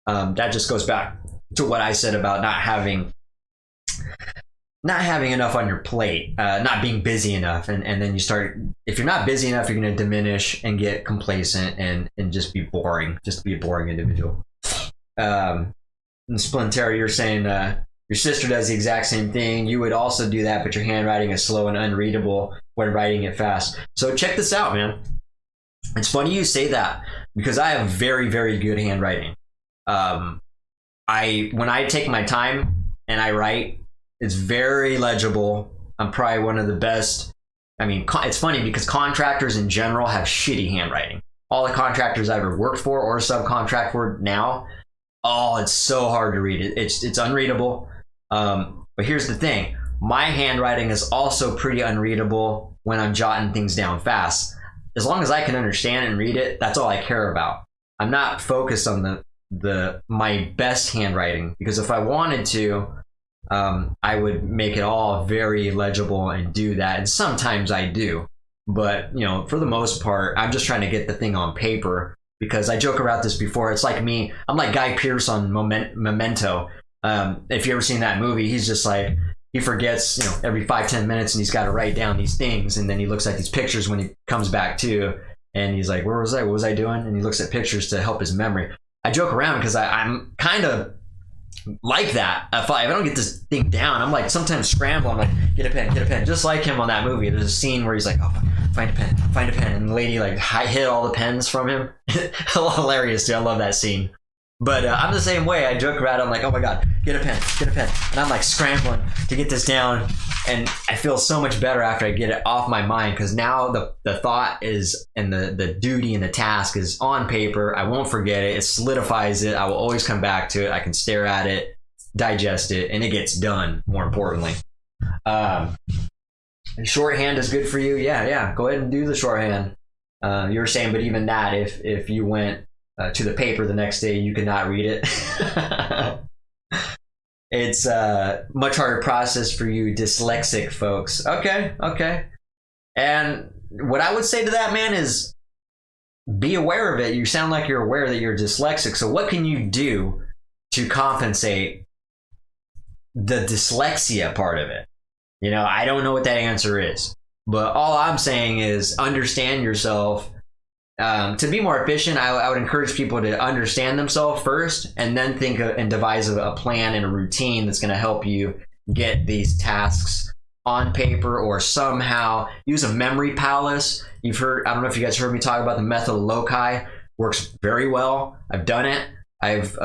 That just goes back to what I said about not having enough on your plate, not being busy enough. And then if you're not busy enough, you're going to diminish and get complacent and just be boring, just be a boring individual. And Splinter, you're saying your sister does the exact same thing. You would also do that, but your handwriting is slow and unreadable when writing it fast. So check this out, man. It's funny you say that, because I have very, very good handwriting. When I take my time and I write, it's very legible. I'm probably one of the best. It's funny because contractors in general have shitty handwriting. All the contractors I've ever worked for or subcontract for now, it's so hard to read. It's unreadable. But here's the thing. My handwriting is also pretty unreadable when I'm jotting things down fast. As long as I can understand and read it, that's all I care about. I'm not focused on my best handwriting, because if I wanted to, I would make it all very legible and do that. And sometimes I do, but for the most part, I'm just trying to get the thing on paper, because I joke about this before. It's like me. I'm like Guy Pearce on Memento. If you ever seen that movie, he's just like, he forgets, every 5-10 minutes, and he's got to write down these things. And then he looks at these pictures when he comes back to, and he's like, where was I? What was I doing? And he looks at pictures to help his memory. I joke around because I'm kind of like that. If I don't get this thing down, I'm like sometimes scramble. I'm like, get a pen. Just like him on that movie. There's a scene where he's like, find a pen. And the lady hid all the pens from him. Hilarious, dude. I love that scene. But I'm the same way. I joke around. I'm like, oh my God, get a pen. And I'm like scrambling to get this down. And I feel so much better after I get it off my mind, because now the thought is, and the duty and the task is on paper. I won't forget it. It solidifies it. I will always come back to it. I can stare at it, digest it, and it gets done, more importantly. Shorthand is good for you. Yeah. Go ahead and do the shorthand. You were saying, but even that, if you went to the paper the next day, you could not read it. It's a much harder process for you dyslexic folks. Okay. And what I would say to that, man, is be aware of it. You sound like you're aware that you're dyslexic. So what can you do to compensate the dyslexia part of it? You know, I don't know what that answer is, but all I'm saying is understand yourself. To be more efficient, I would encourage people to understand themselves first, and then think and devise a plan and a routine that's going to help you get these tasks on paper, or somehow use a memory palace. You've heard, I don't know if you guys heard me talk about the method of loci. Works very well. I've done it. I've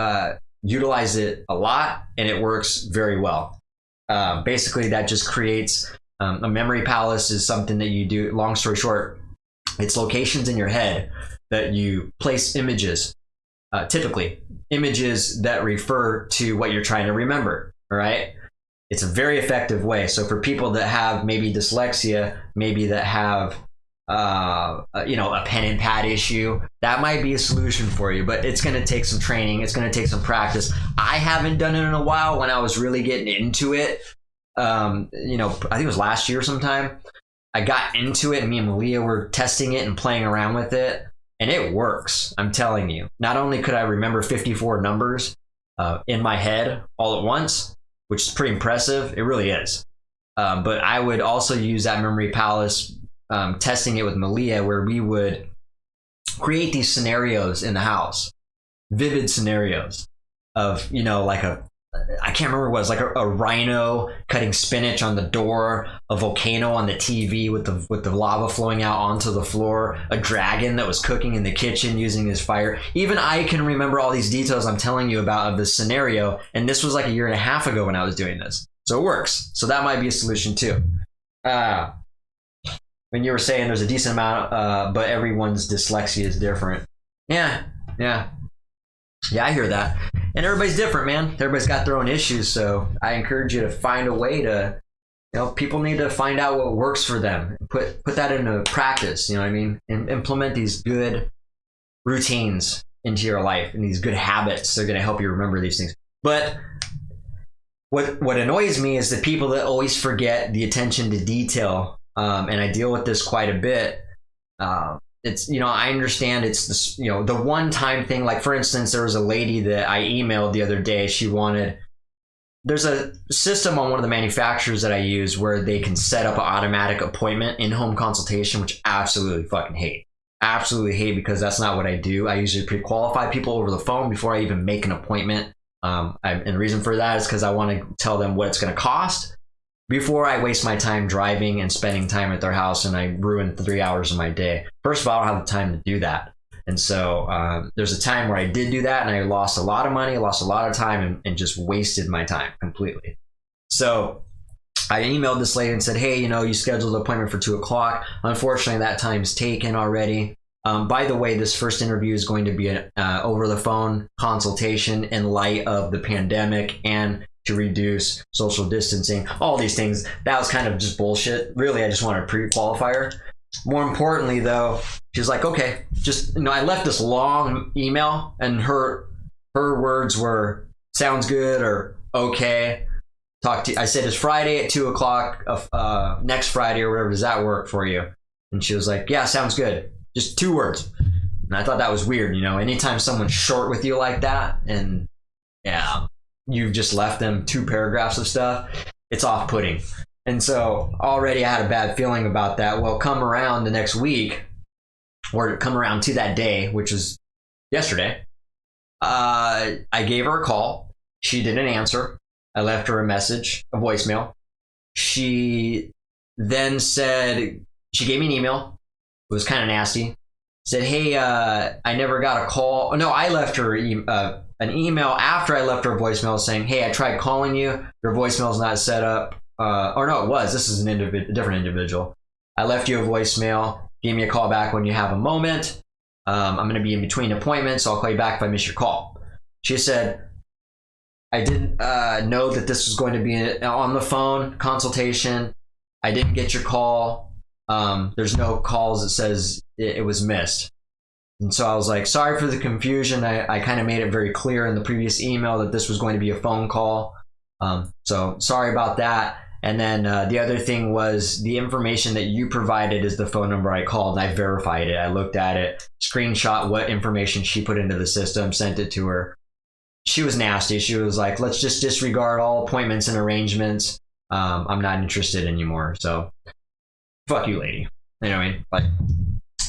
utilized it a lot, and it works very well. Basically, that just creates a memory palace is something that you do. Long story short, it's locations in your head that you place images, typically images that refer to what you're trying to remember. All right. It's a very effective way. So for people that have maybe dyslexia, maybe that have, a pen and pad issue, that might be a solution for you, but it's going to take some training. It's going to take some practice. I haven't done it in a while. When I was really getting into it, I think it was last year sometime, I got into it, and me and Malia were testing it and playing around with it, and it works. I'm telling you. Not only could I remember 54 numbers in my head all at once, which is pretty impressive. It really is. But I would also use that memory palace, testing it with Malia, where we would create these scenarios in the house, vivid scenarios of, I can't remember what it was, like a rhino cutting spinach on the door, a volcano on the TV with the lava flowing out onto the floor, a dragon that was cooking in the kitchen using his fire. Even I can remember all these details I'm telling you about of this scenario, and this was like a year and a half ago when I was doing this. So it works. So that might be a solution too. When you were saying there's a decent amount, but everyone's dyslexia is different. Yeah, I hear that. And everybody's different, man. Everybody's got their own issues. So I encourage you to find a way to, people need to find out what works for them. Put that into practice, you know what I mean? And implement these good routines into your life and these good habits. They're going to help you remember these things. But what annoys me is the people that always forget the attention to detail. And I deal with this quite a bit. It's, I understand it's this, the one-time thing. Like, for instance, there was a lady that I emailed the other day. There's a system on one of the manufacturers that I use where they can set up an automatic appointment in-home consultation, which I absolutely fucking hate. Absolutely hate, because that's not what I do. I usually pre-qualify people over the phone before I even make an appointment. And the reason for that is because I want to tell them what it's going to cost before I waste my time driving and spending time at their house and I ruin 3 hours of my day. First of all, I don't have the time to do that. And so there's a time where I did do that, and I lost a lot of money, lost a lot of time, and just wasted my time completely. So I emailed this lady and said, hey, you scheduled an appointment for 2:00. Unfortunately, that time's taken already. By the way, this first interview is going to be an over the phone consultation in light of the pandemic and to reduce social distancing, all these things. That was kind of just bullshit. Really, I just wanted to pre-qualify her. More importantly, though, she was like, okay, just, I left this long email, and her words were, sounds good, or okay. I said, it's Friday at 2:00, next Friday or whatever. Does that work for you? And she was like, yeah, sounds good. Just 2 words. And I thought that was weird. Anytime someone's short with you like that, and yeah, you've just left them 2 paragraphs of stuff, it's off-putting. And so already I had a bad feeling about that. Well, come around the next week, or come around to that day, which was yesterday, I gave her a call. She didn't answer. I left her a message, a voicemail. She then said, she gave me an email. It was kind of nasty. Said, hey, I never got a call. No, I left her an email after I left her a voicemail saying, hey, I tried calling you. Your voicemail's not set up. Or no, it was. This is a different individual. I left you a voicemail. Give me a call back when you have a moment. I'm going to be in between appointments, so I'll call you back if I miss your call. She said, I didn't know that this was going to be an on the phone consultation. I didn't get your call. there's no calls that says it was missed. And so I was like, sorry for the confusion. I kind of made it very clear in the previous email that this was going to be a phone call. So sorry about that. And then the other thing was the information that you provided is the phone number I called, and I verified it. I looked at it, screenshot what information she put into the system, sent it to her. She was nasty. She was like, let's just disregard all appointments and arrangements. I'm not interested anymore. So fuck you, lady. You know what I mean? Like,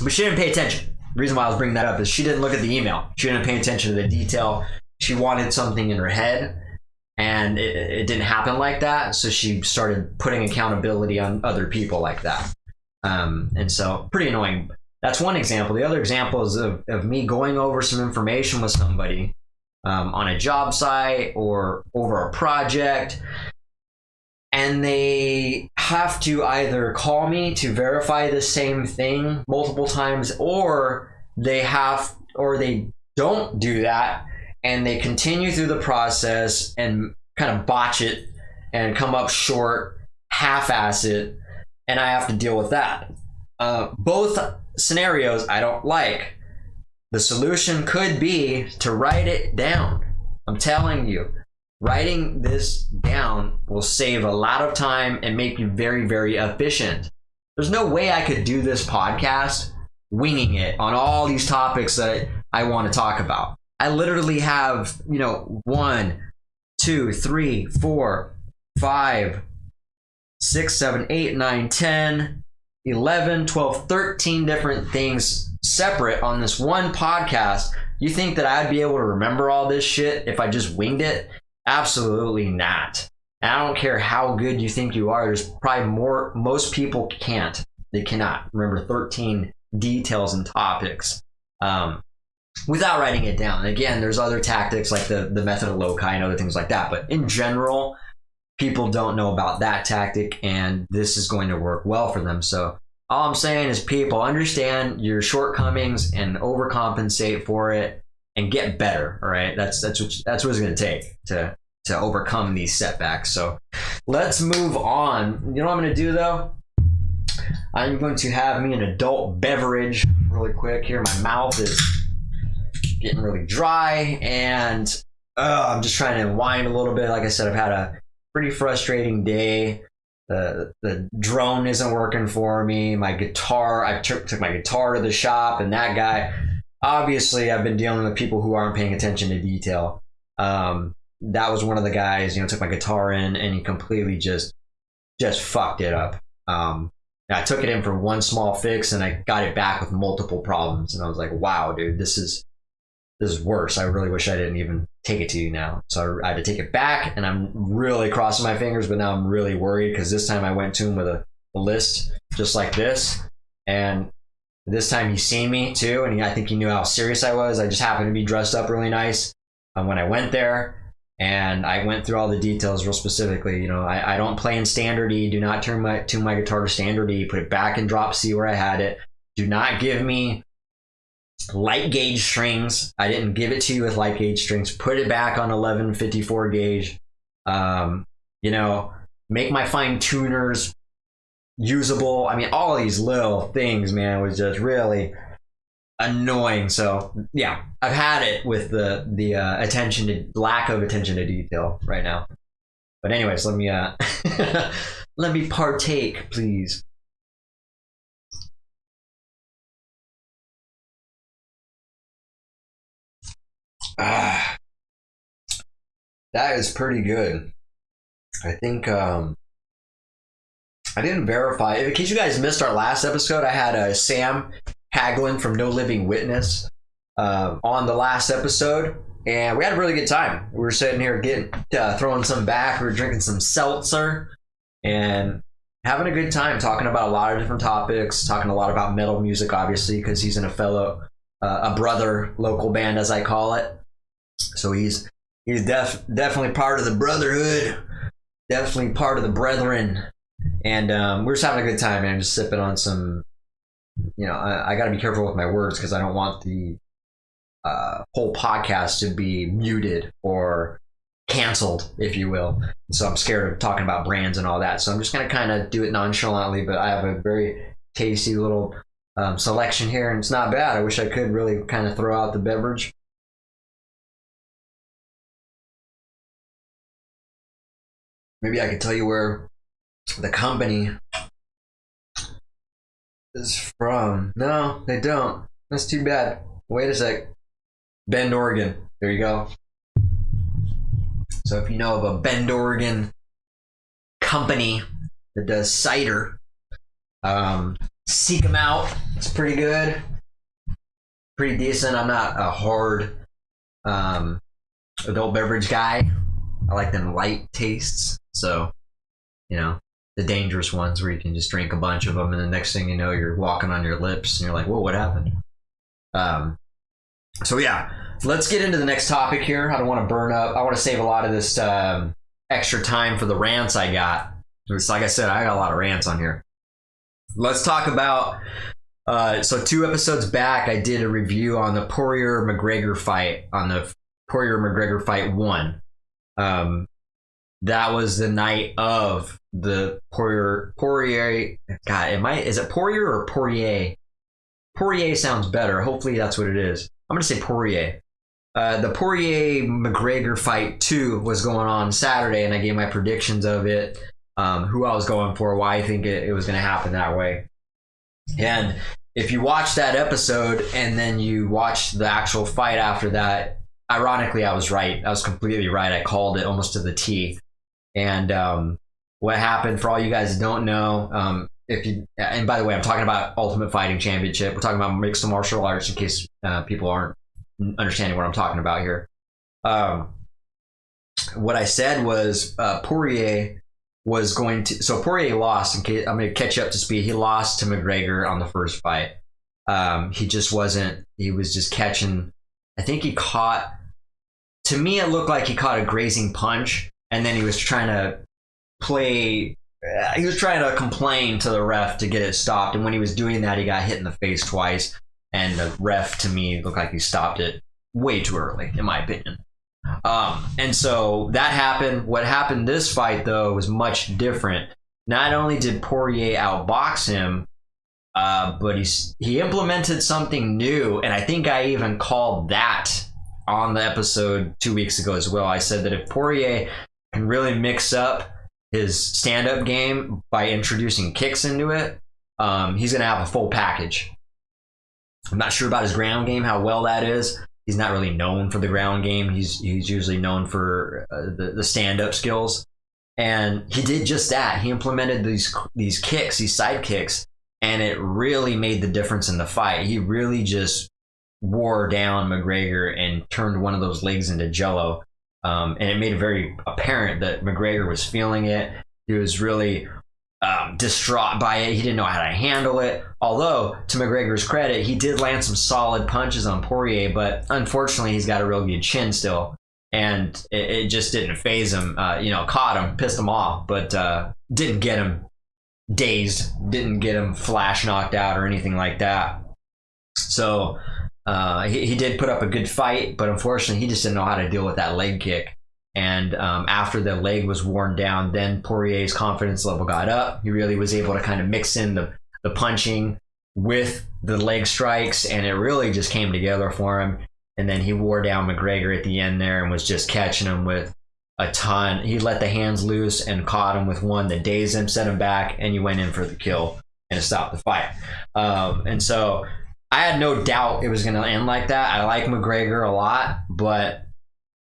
but she didn't pay attention. The reason why I was bringing that up is she didn't look at the email. She didn't pay attention to the detail. She wanted something in her head, and it didn't happen like that. So she started putting accountability on other people like that. And so pretty annoying. That's one example. The other example is of me going over some information with somebody on a job site or over a project, and they have to either call me to verify the same thing multiple times, or they don't do that and they continue through the process and kind of botch it and come up short, half-ass it, and I have to deal with that. Both scenarios I don't like. The solution could be to write it down. I'm telling you, writing this down will save a lot of time and make you very, very efficient. There's no way I could do this podcast winging it on all these topics that I want to talk about. I literally have, 1, 2, 3, 4, 5, 6, 7, 8, 9, 10, 11, 12, 13 different things separate on this one podcast. You think that I'd be able to remember all this shit if I just winged it? Absolutely not. And I don't care how good you think you are. There's probably most people can't. They cannot remember 13 details and topics without writing it down. Again, there's other tactics like the method of loci and other things like that. But in general, people don't know about that tactic, and this is going to work well for them. So all I'm saying is, people, understand your shortcomings and overcompensate for it and get better. All right, that's what it's going to take to overcome these setbacks. So let's move on. You know what I'm going to do though? I'm going to have me an adult beverage really quick here. My mouth is getting really dry, and I'm just trying to unwind a little bit. Like I said, I've had a pretty frustrating day. The drone isn't working for me. My guitar, I took my guitar to the shop, and that guy, obviously I've been dealing with people who aren't paying attention to detail. That was one of the guys, took my guitar in, and he completely just fucked it up. I took it in for one small fix, and I got it back with multiple problems, and I was like, wow, dude, this is worse. I really wish I didn't even take it to you now. So I had to take it back, and I'm really crossing my fingers, but now I'm really worried because this time I went to him with a list just like this, and this time he's seen me too, and I think he knew how serious I was. I just happened to be dressed up really nice when I went there, and I went through all the details real specifically. I don't play in standard E. Do not tune my guitar to standard E. Put it back in drop C where I had it. Do not give me light gauge strings. I didn't give it to you with light gauge strings. Put it back on 1154 gauge. Make my fine tuners usable. I mean, all these little things, man, was just really annoying. So yeah, I've had it with the lack of attention to detail right now. But anyways, let me let me partake, please. That is pretty good. I think I didn't verify. In case you guys missed our last episode, I had Sam Haglin from No Living Witness on the last episode, and we had a really good time. We were sitting here throwing some back. We were drinking some seltzer and having a good time, talking about a lot of different topics, talking a lot about metal music, obviously, because he's in a brother local band, as I call it. So he's definitely part of the brotherhood, definitely part of the brethren, and we're just having a good time, man. Just sipping on some, I got to be careful with my words because I don't want the whole podcast to be muted or canceled, if you will. So I'm scared of talking about brands and all that. So I'm just going to kind of do it nonchalantly, but I have a very tasty little selection here, and it's not bad. I wish I could really kind of throw out the beverage. Maybe I could tell you where the company is from. No, they don't. That's too bad. Wait a sec. Bend, Oregon. There you go. So if you know of a Bend, Oregon company that does cider, seek them out. It's pretty good, pretty decent. I'm not a hard adult beverage guy. I like them light tastes. So, you know, the dangerous ones where you can just drink a bunch of them and the next thing you know, you're walking on your lips and you're like, whoa, what happened? So yeah, let's get into the next topic here. I don't want to burn up. I want to save a lot of this extra time for the rants I got. It's like I said, I got a lot of rants on here. Let's talk about, so 2 episodes back, I did a review on the Poirier-McGregor fight, on the Poirier-McGregor fight 1. That was the night of the Poirier, God, is it Poirier or Poirier? Poirier sounds better. Hopefully that's what it is. I'm going to say Poirier. The Poirier-McGregor fight 2 was going on Saturday, and I gave my predictions of it, who I was going for, why I think it was going to happen that way. And if you watch that episode and then you watch the actual fight after that, ironically, I was right. I was completely right. I called it almost to the T. And what happened, for all you guys that don't know, and by the way, I'm talking about Ultimate Fighting Championship. We're talking about mixed martial arts in case people aren't understanding what I'm talking about here. What I said was Poirier was going to, so Poirier lost. In case I'm going to catch you up to speed, he lost to McGregor on the first fight. He just wasn't. He was just catching. I think he caught. To me, it looked like he caught a grazing punch, and then he was trying to play. He was trying to complain to the ref to get it stopped, and when he was doing that, he got hit in the face twice. And the ref, to me, looked like he stopped it way too early, in my opinion. And so that happened. What happened this fight, though, was much different. Not only did Poirier outbox him, but he implemented something new, and I think I even called that on the episode 2 weeks ago as well. I said that if Poirier can really mix up his stand-up game by introducing kicks into it, he's going to have a full package. I'm not sure about his ground game, how well that is. He's not really known for the ground game. He's usually known for the stand-up skills. And he did just that. He implemented these kicks, these side kicks, and it really made the difference in the fight. He really just wore down McGregor and turned one of those legs into jello. And it made it very apparent that McGregor was feeling it. He was really distraught by it. He didn't know how to handle it. Although, to McGregor's credit, he did land some solid punches on Poirier, but unfortunately, he's got a real good chin still. And it just didn't phase him. Caught him, pissed him off, but didn't get him dazed, didn't get him flash knocked out or anything like that. So he did put up a good fight, but unfortunately, he just didn't know how to deal with that leg kick. And after the leg was worn down, then Poirier's confidence level got up. He really was able to kind of mix in the punching with the leg strikes, and it really just came together for him. And then he wore down McGregor at the end there and was just catching him with a ton. He let the hands loose and caught him with one that dazed him, set him back, and you went in for the kill and it stopped the fight. And so I had no doubt it was going to end like that. I like McGregor a lot, but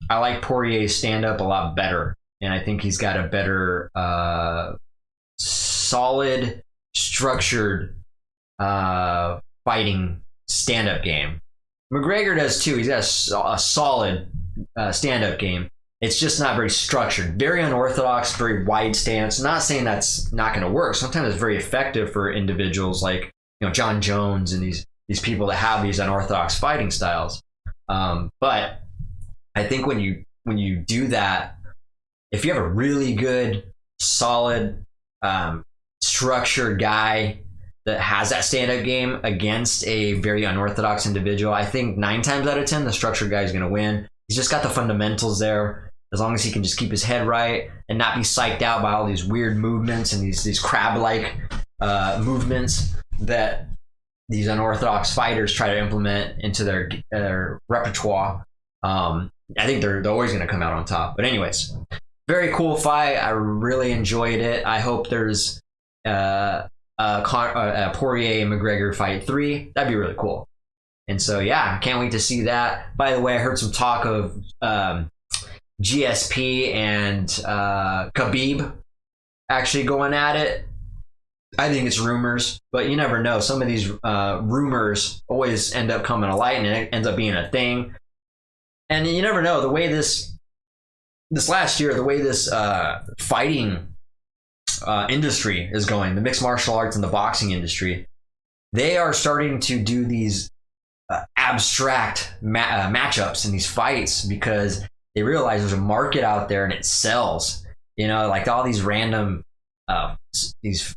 I like Poirier's stand-up a lot better. And I think he's got a better, solid, structured fighting stand-up game. McGregor does too. He's got a solid stand-up game. It's just not very structured. Very unorthodox, very wide stance. I'm not saying that's not going to work. Sometimes it's very effective for individuals like John Jones and these people that have these unorthodox fighting styles. But I think when you do that, if you have a really good, solid, structured guy that has that stand-up game against a very unorthodox individual, I think 9 times out of 10, the structured guy is going to win. He's just got the fundamentals there. As long as he can just keep his head right and not be psyched out by all these weird movements and these crab-like movements, that these unorthodox fighters try to implement into their repertoire. I think they're always going to come out on top. But anyways, very cool fight. I really enjoyed it. I hope there's a Poirier and McGregor fight 3. That'd be really cool. And so yeah, can't wait to see that. By the way, I heard some talk of GSP and Khabib actually going at it. I think it's rumors, but you never know. Some of these rumors always end up coming to light, and it ends up being a thing. And you never know. The way this last year, the way this fighting industry is going, the mixed martial arts and the boxing industry, they are starting to do these abstract matchups in these fights because they realize there's a market out there and it sells. You know, like all these random these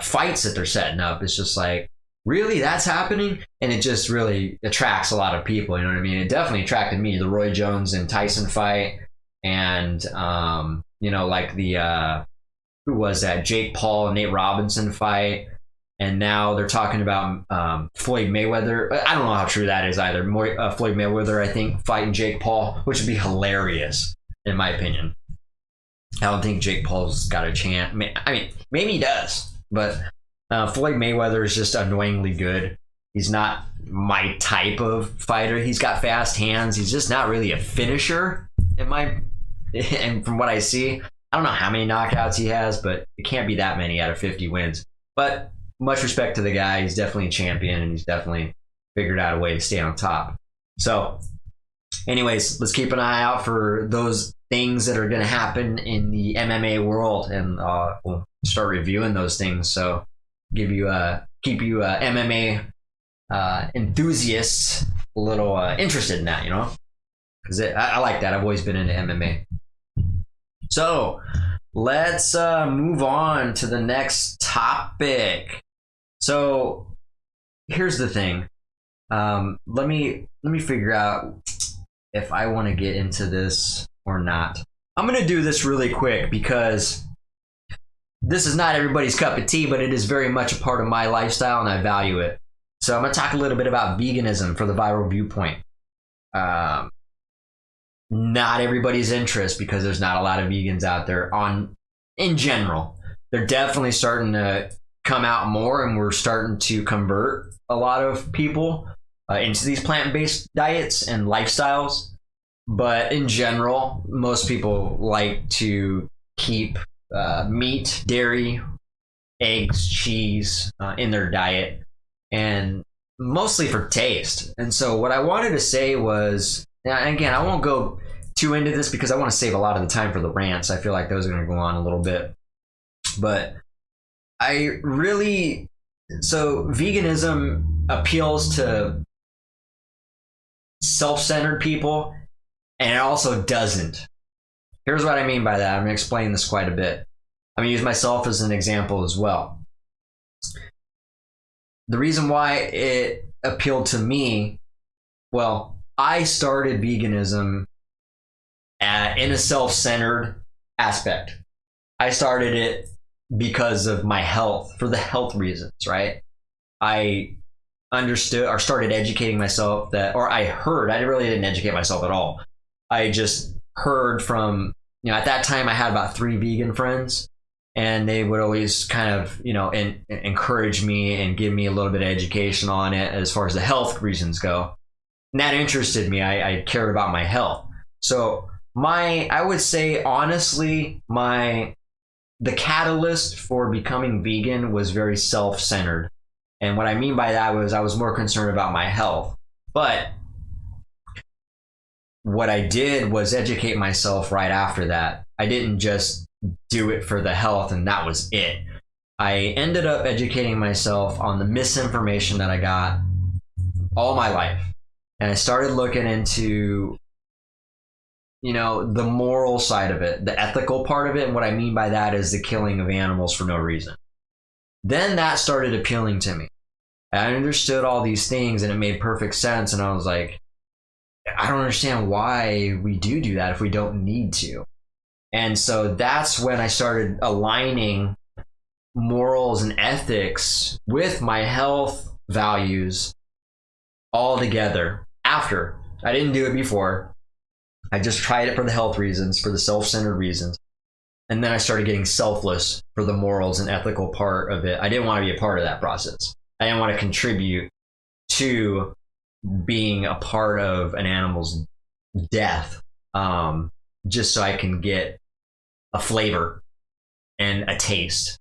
fights that they're setting up. It's just like, really, that's happening? And it just really attracts a lot of people. You know what I mean? It definitely attracted me. The Roy Jones and Tyson fight, and you know, like the who was that? Jake Paul and Nate Robinson fight. And now they're talking about Floyd Mayweather. I don't know how true that is either. Floyd Mayweather, I think, fighting Jake Paul, which would be hilarious, in my opinion. I don't think Jake Paul's got a chance. I mean, maybe he does, but Floyd Mayweather is just annoyingly good. He's not my type of fighter. He's got fast hands. He's just not really a finisher, and from what I see. I don't know how many knockouts he has, but it can't be that many out of 50 wins. But much respect to the guy. He's definitely a champion, and he's definitely figured out a way to stay on top. So anyways, let's keep an eye out for those things that are going to happen in the MMA world, and we'll start reviewing those things. So keep you MMA enthusiasts a little interested in that, you know, because I like that. I've always been into MMA. So let's move on to the next topic. So here's the thing. Let me figure out if I want to get into this or not. I'm going to do this really quick because this is not everybody's cup of tea, but it is very much a part of my lifestyle and I value it. So I'm going to talk a little bit about veganism for the Viral Viewpoint. Not everybody's interest, because there's not a lot of vegans out there in general. They're definitely starting to come out more, and we're starting to convert a lot of people into these plant-based diets and lifestyles. But in general, most people like to keep meat, dairy, eggs, cheese in their diet, and mostly for taste. And so what I wanted to say was, and again, I won't go too into this because I want to save a lot of the time for the rants. I feel like those are going to go on a little bit. But so veganism appeals to self-centered people, and it also doesn't. Here's what I mean by that. I'm going to explain this quite a bit. I'm going to use myself as an example as well. The reason why it appealed to me, well, I started veganism in a self-centered aspect. I started it because of my health, for the health reasons, right? I understood or started educating myself I really didn't educate myself at all. I just heard from, at that time I had about 3 vegan friends, and they would always kind of, encourage me and give me a little bit of education on it as far as the health reasons go. And that interested me. I cared about my health. So I would say, honestly, the catalyst for becoming vegan was very self-centered. And what I mean by that was I was more concerned about my health. But what I did was educate myself right after that. I didn't just do it for the health and that was it. I ended up educating myself on the misinformation that I got all my life. And I started looking into, the moral side of it, the ethical part of it. And what I mean by that is the killing of animals for no reason. Then that started appealing to me. I understood all these things and it made perfect sense. And I was like, I don't understand why we do that if we don't need to. And so that's when I started aligning morals and ethics with my health values all together after. I didn't do it before. I just tried it for the health reasons, for the self-centered reasons. And then I started getting selfless for the morals and ethical part of it. I didn't want to be a part of that process. I didn't want to contribute to being a part of an animal's death, just so I can get a flavor and a taste.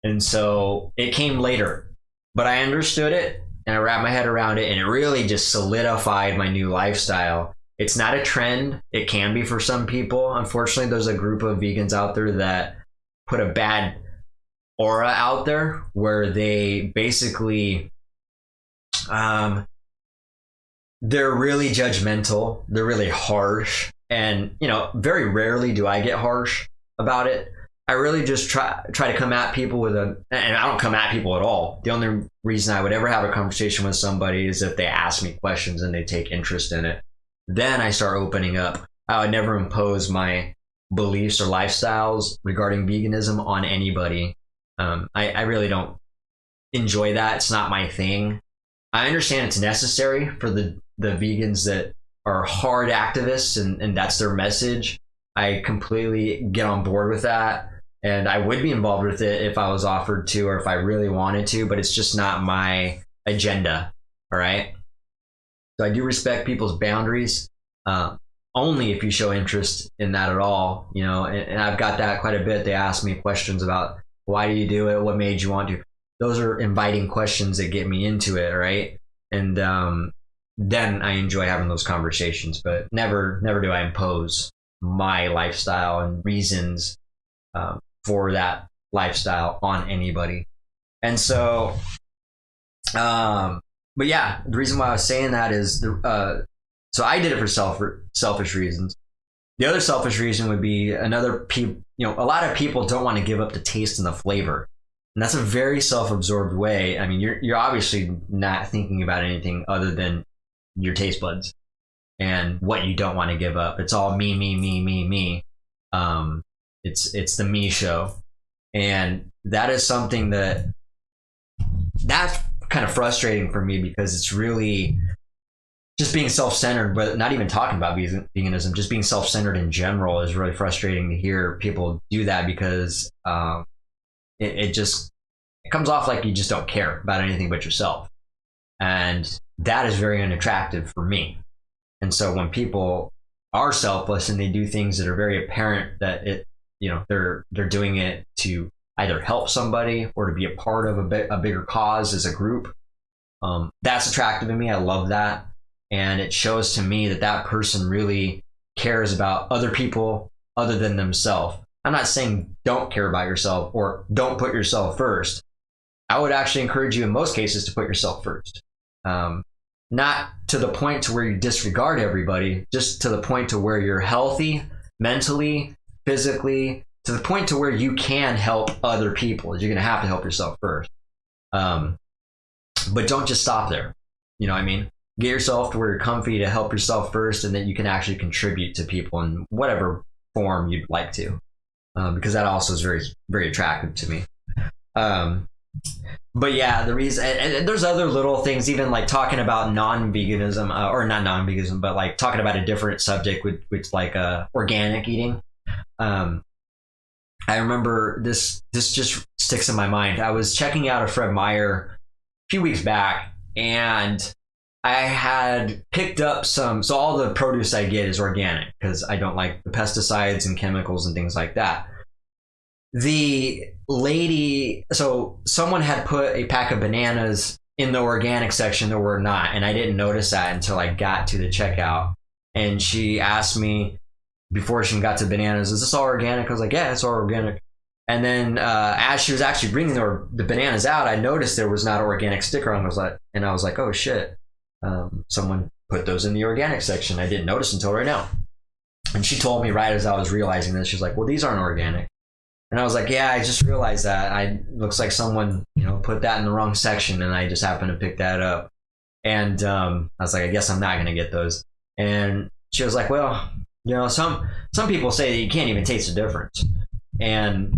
And so it came later, but I understood it and I wrapped my head around it, and it really just solidified my new lifestyle. It's not a trend. It can be for some people. Unfortunately, there's a group of vegans out there that put a bad aura out there where they basically, they're really judgmental. They're really harsh. And, very rarely do I get harsh about it. I really just try to come at people and I don't come at people at all. The only reason I would ever have a conversation with somebody is if they ask me questions and they take interest in it. Then I start opening up. I would never impose my beliefs or lifestyles regarding veganism on anybody. I really don't enjoy that. It's not my thing. I understand it's necessary for the vegans that are hard activists and that's their message. I completely get on board with that. And I would be involved with it if I was offered to or if I really wanted to, but it's just not my agenda. All right. So I do respect people's boundaries, only if you show interest in that at all, and I've got that quite a bit. They ask me questions about why do you do it? What made you want to? Those are inviting questions that get me into it. Right. And then I enjoy having those conversations, but never do I impose my lifestyle and reasons for that lifestyle on anybody. And so, but yeah, the reason why I was saying that is, so I did it for selfish reasons. The other selfish reason would be a lot of people don't want to give up the taste and the flavor. And that's a very self-absorbed way. I mean, you're obviously not thinking about anything other than your taste buds and what you don't want to give up. It's all me, me, me, me, me. It's the me show. And that is something that's kind of frustrating for me because it's really just being self-centered, but not even talking about veganism, just being self-centered in general is really frustrating to hear people do that because it comes off like you just don't care about anything but yourself. And that is very unattractive for me. And so when people are selfless and they do things that are very apparent that they're doing it to either help somebody or to be a part of a bigger cause as a group, that's attractive to me. I love that. And it shows to me that person really cares about other people other than themselves. I'm not saying don't care about yourself or don't put yourself first. I would actually encourage you in most cases to put yourself first. Not to the point to where you disregard everybody, just to the point to where you're healthy, mentally, physically, to the point to where you can help other people. You're going to have to help yourself first. But don't just stop there. You know what I mean? Get yourself to where you're comfy to help yourself first, and then you can actually contribute to people in whatever form you'd like to. Because that also is very, very attractive to me. But yeah, the reason, and there's other little things, even like talking about non-veganism, or not non-veganism, but like talking about a different subject, which like organic eating. I remember this just sticks in my mind. I was checking out a Fred Meyer a few weeks back, and I had picked up so all the produce I get is organic because I don't like the pesticides and chemicals and things like that. The lady, so someone had put a pack of bananas in the organic section that were not, and I didn't notice that until I got to the checkout. And she asked me before she got to bananas, "Is this all organic?" I was like, "Yeah, it's all organic." And then as she was actually bringing the bananas out, I noticed there was not an organic sticker on. I was like, "Oh shit, someone put those in the organic section." I didn't notice until right now. And she told me right as I was realizing this, she's like, "Well, these aren't organic." And I was like, "Yeah, I just realized that. Looks like someone, put that in the wrong section, and I just happened to pick that up." And I was like, "I guess I'm not gonna get those." And she was like, "Well, some people say that you can't even taste the difference." And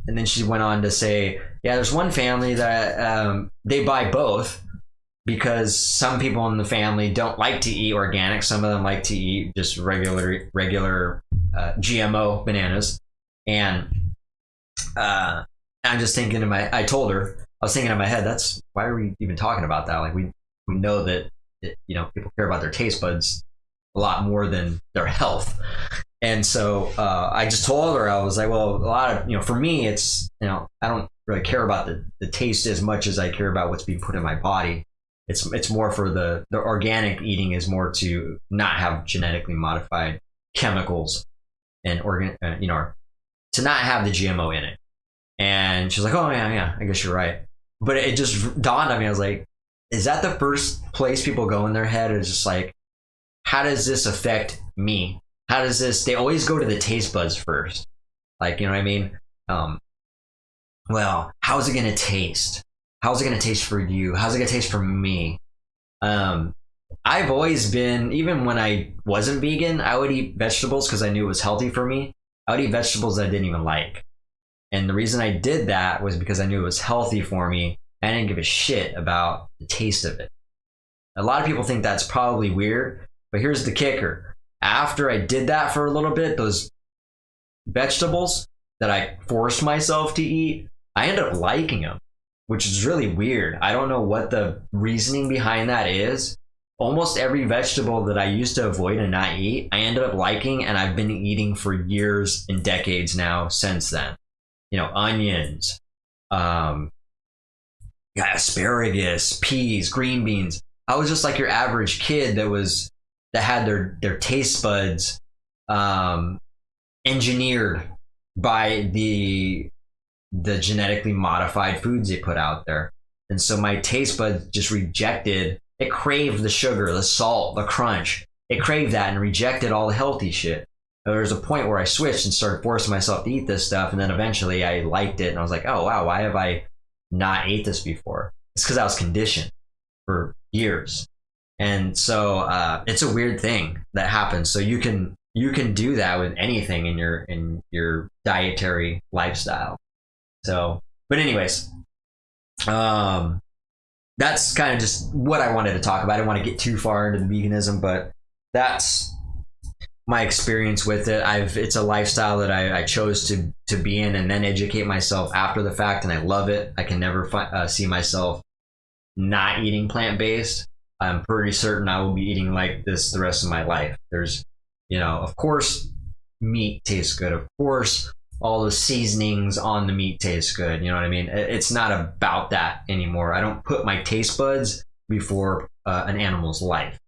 then she went on to say, Yeah, there's one family that they buy both because some people in the family don't like to eat organic. Some of them like to eat just regular GMO bananas. And I'm just thinking I told her, I was thinking in my head, why are we even talking about that? Like we know that people care about their taste buds a lot more than their health. And so I just told her, I was like, well, a lot of, for me, it's, I don't really care about the taste as much as I care about what's being put in my body. It's more for the organic eating is more to not have genetically modified chemicals and to not have the GMO in it. And she's like, oh yeah, I guess you're right. But it just dawned on me. I was like, is that the first place people go in their head? Is just like, how does this affect me? How does this? They always go to the taste buds first. Like, you know what I mean? Well, how's it gonna taste? How's it gonna taste for you? How's it gonna taste for me? I've always been, even when I wasn't vegan, I would eat vegetables because I knew it was healthy for me. I would eat vegetables I didn't even like. And the reason I did that was because I knew it was healthy for me. I didn't give a shit about the taste of it. A lot of people think that's probably weird, but here's the kicker. After I did that for a little bit, those vegetables that I forced myself to eat, I ended up liking them, which is really weird. I don't know what the reasoning behind that is. Almost every vegetable that I used to avoid and not eat, I ended up liking, and I've been eating for years and decades now since then. Onions, asparagus, peas, green beans. I was just like your average kid that had their taste buds engineered by the genetically modified foods they put out there. And so my taste buds just rejected, it craved the sugar, the salt, the crunch. It craved that and rejected all the healthy shit. There was a point where I switched and started forcing myself to eat this stuff, and then eventually I liked it, and I was like, oh wow, why have I not ate this before? It's because I was conditioned for years. And so it's a weird thing that happens. So you can do that with anything in your dietary lifestyle. So, but anyways, that's kind of just what I wanted to talk about. I didn't want to get too far into the veganism, but that's my experience with it. It's a lifestyle that I chose to be in and then educate myself after the fact, and I love it. I can never see myself not eating plant-based. I'm pretty certain I will be eating like this the rest of my life. There's, of course, meat tastes good. Of course, all the seasonings on the meat taste good. You know what I mean? It's not about that anymore. I don't put my taste buds before an animal's life.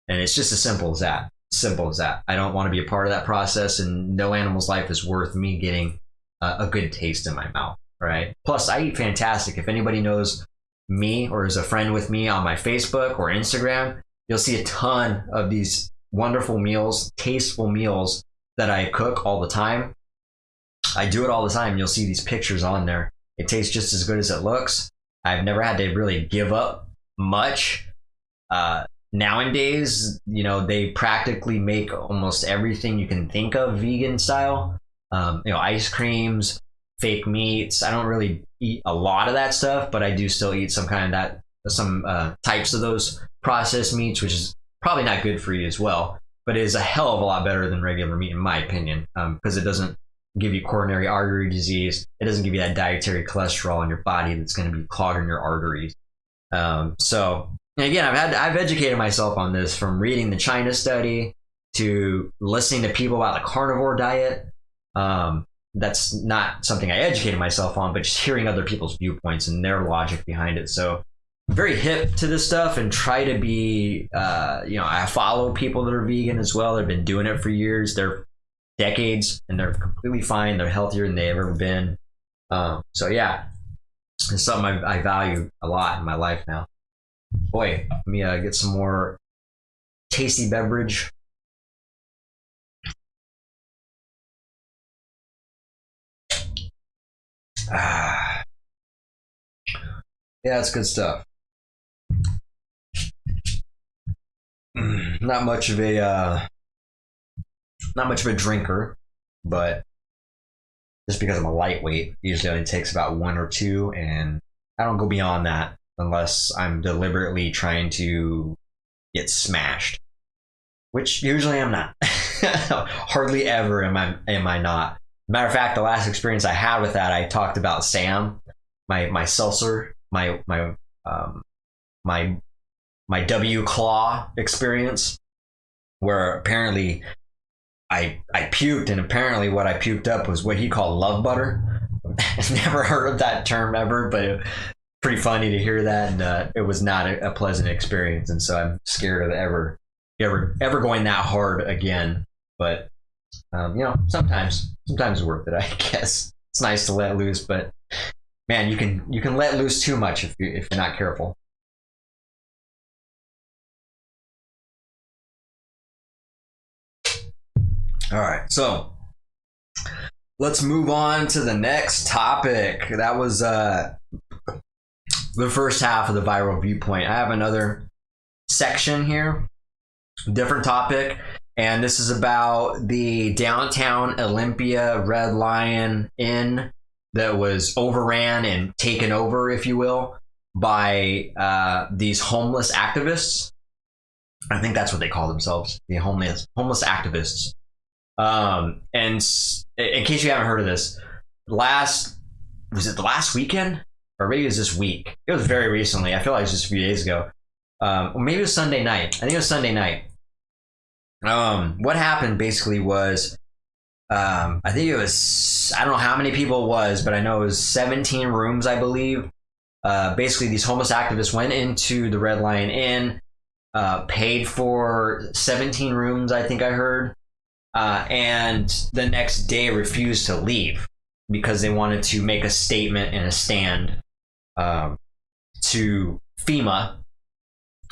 And it's just as simple as that. Simple as that. I don't want to be a part of that process, and no animal's life is worth me getting a good taste in my mouth. Right? Plus, I eat fantastic. If anybody knows me or is a friend with me on my Facebook or Instagram, you'll see a ton of these wonderful meals, tasteful meals that I cook all the time. I do it all the time. You'll see these pictures on there. It tastes just as good as it looks. I've never had to really give up much. Nowadays, they practically make almost everything you can think of vegan style. Ice creams, fake meats. I don't really eat a lot of that stuff, but I do still eat some types of those processed meats, which is probably not good for you as well, but it is a hell of a lot better than regular meat in my opinion, because it doesn't give you coronary artery disease. It doesn't give you that dietary cholesterol in your body that's going to be clogging your arteries. And again, I've educated myself on this, from reading the China study to listening to people about the carnivore diet. That's not something I educated myself on, but just hearing other people's viewpoints and their logic behind it. So I'm very hip to this stuff and try to be, I follow people that are vegan as well. They've been doing it for years. They're decades, and they're completely fine. They're healthier than they've ever been. So yeah, it's something I value a lot in my life now. Boy, let me get some more tasty beverage. Yeah, it's good stuff. Not much of a drinker, but just because I'm a lightweight. Usually only takes about 1 or 2, and I don't go beyond that unless I'm deliberately trying to get smashed, which usually I'm not. Hardly ever am I not. Matter of fact, the last experience I had with that, I talked about Sam, my seltzer, my W claw experience, where apparently I puked, and apparently what I puked up was what he called love butter. I've never heard of that term ever, but it, pretty funny to hear that, and it was not a pleasant experience, and so I'm scared of ever going that hard again. But sometimes it's worth it, I guess. It's nice to let loose, but man, you can let loose too much if you're not careful. All right, so let's move on to the next topic. That was the first half of the viral viewpoint. I have another section here, different topic, and this is about the downtown Olympia Red Lion Inn that was overran and taken over, if you will, by these homeless activists. I think that's what they call themselves, the homeless activists. And in case you haven't heard of this, was it the last weekend? Or maybe it was this week. It was very recently. I feel like it was just a few days ago. Or maybe it was Sunday night. I think it was Sunday night. What happened basically was, I think it was, I don't know how many people it was, but I know it was 17 rooms, I believe. Basically, these homeless activists went into the Red Lion Inn, paid for 17 rooms, I think I heard. And the next day refused to leave because they wanted to make a statement and a stand to FEMA,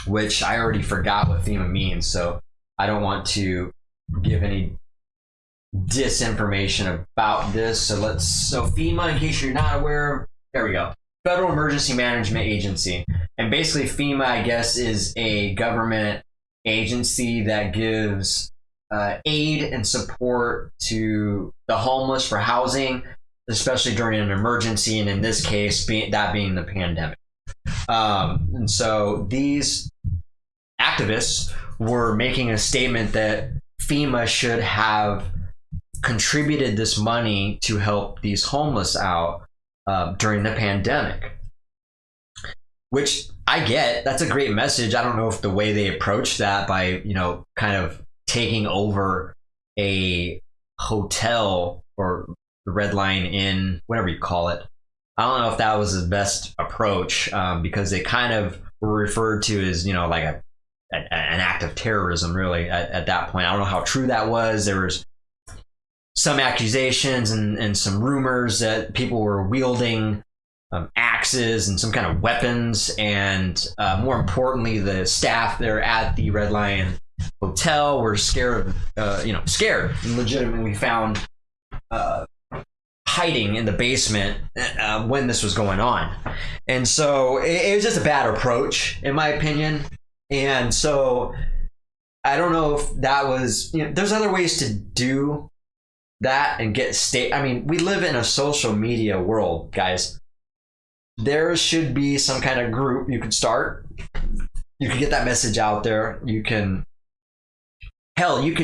which I already forgot what FEMA means, so I don't want to give any disinformation about this. So FEMA, in case you're not aware, there we go. Federal Emergency Management Agency. And basically FEMA, I guess, is a government agency that gives aid and support to the homeless for housing, especially during an emergency, and in this case, being the pandemic. And so these activists were making a statement that FEMA should have contributed this money to help these homeless out during the pandemic, which I get. That's a great message. I don't know if the way they approached that by, kind of taking over a hotel or the Red Lion Inn, whatever you call it. I don't know if that was the best approach, because they kind of were referred to as, like an act of terrorism, really, at that point. I don't know how true that was. There was some accusations and some rumors that people were wielding axes and some kind of weapons, and more importantly, the staff there at the Red Lion Hotel were scared and legitimately found hiding in the basement when this was going on. And so it was just a bad approach, in my opinion. And so I don't know if that was, there's other ways to do that and get we live in a social media world, guys. There should be some kind of group you could start. You can get that message out there. You can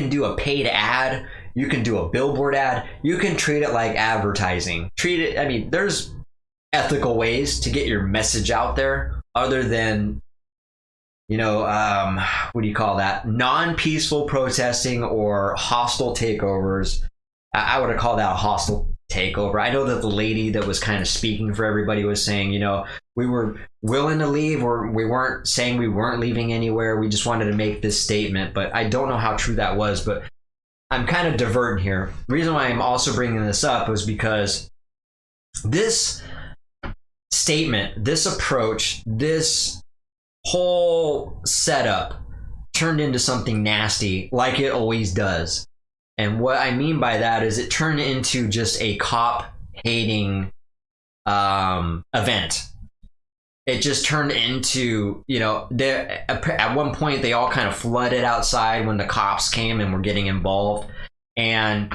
do a paid ad. You can do a billboard ad. You can treat it like advertising. There's ethical ways to get your message out there other than, what do you call that? Non-peaceful protesting or hostile takeovers. I would have called that a hostile takeover. I know that the lady that was kind of speaking for everybody was saying, we were willing to leave, or we weren't saying we weren't leaving anywhere. We just wanted to make this statement, but I don't know how true that was, but I'm kind of diverting here. The reason why I'm also bringing this up was because this statement, this approach, this whole setup turned into something nasty, like it always does. And what I mean by that is it turned into just a cop-hating event. It just turned into, at one point they all kind of flooded outside when the cops came and were getting involved. And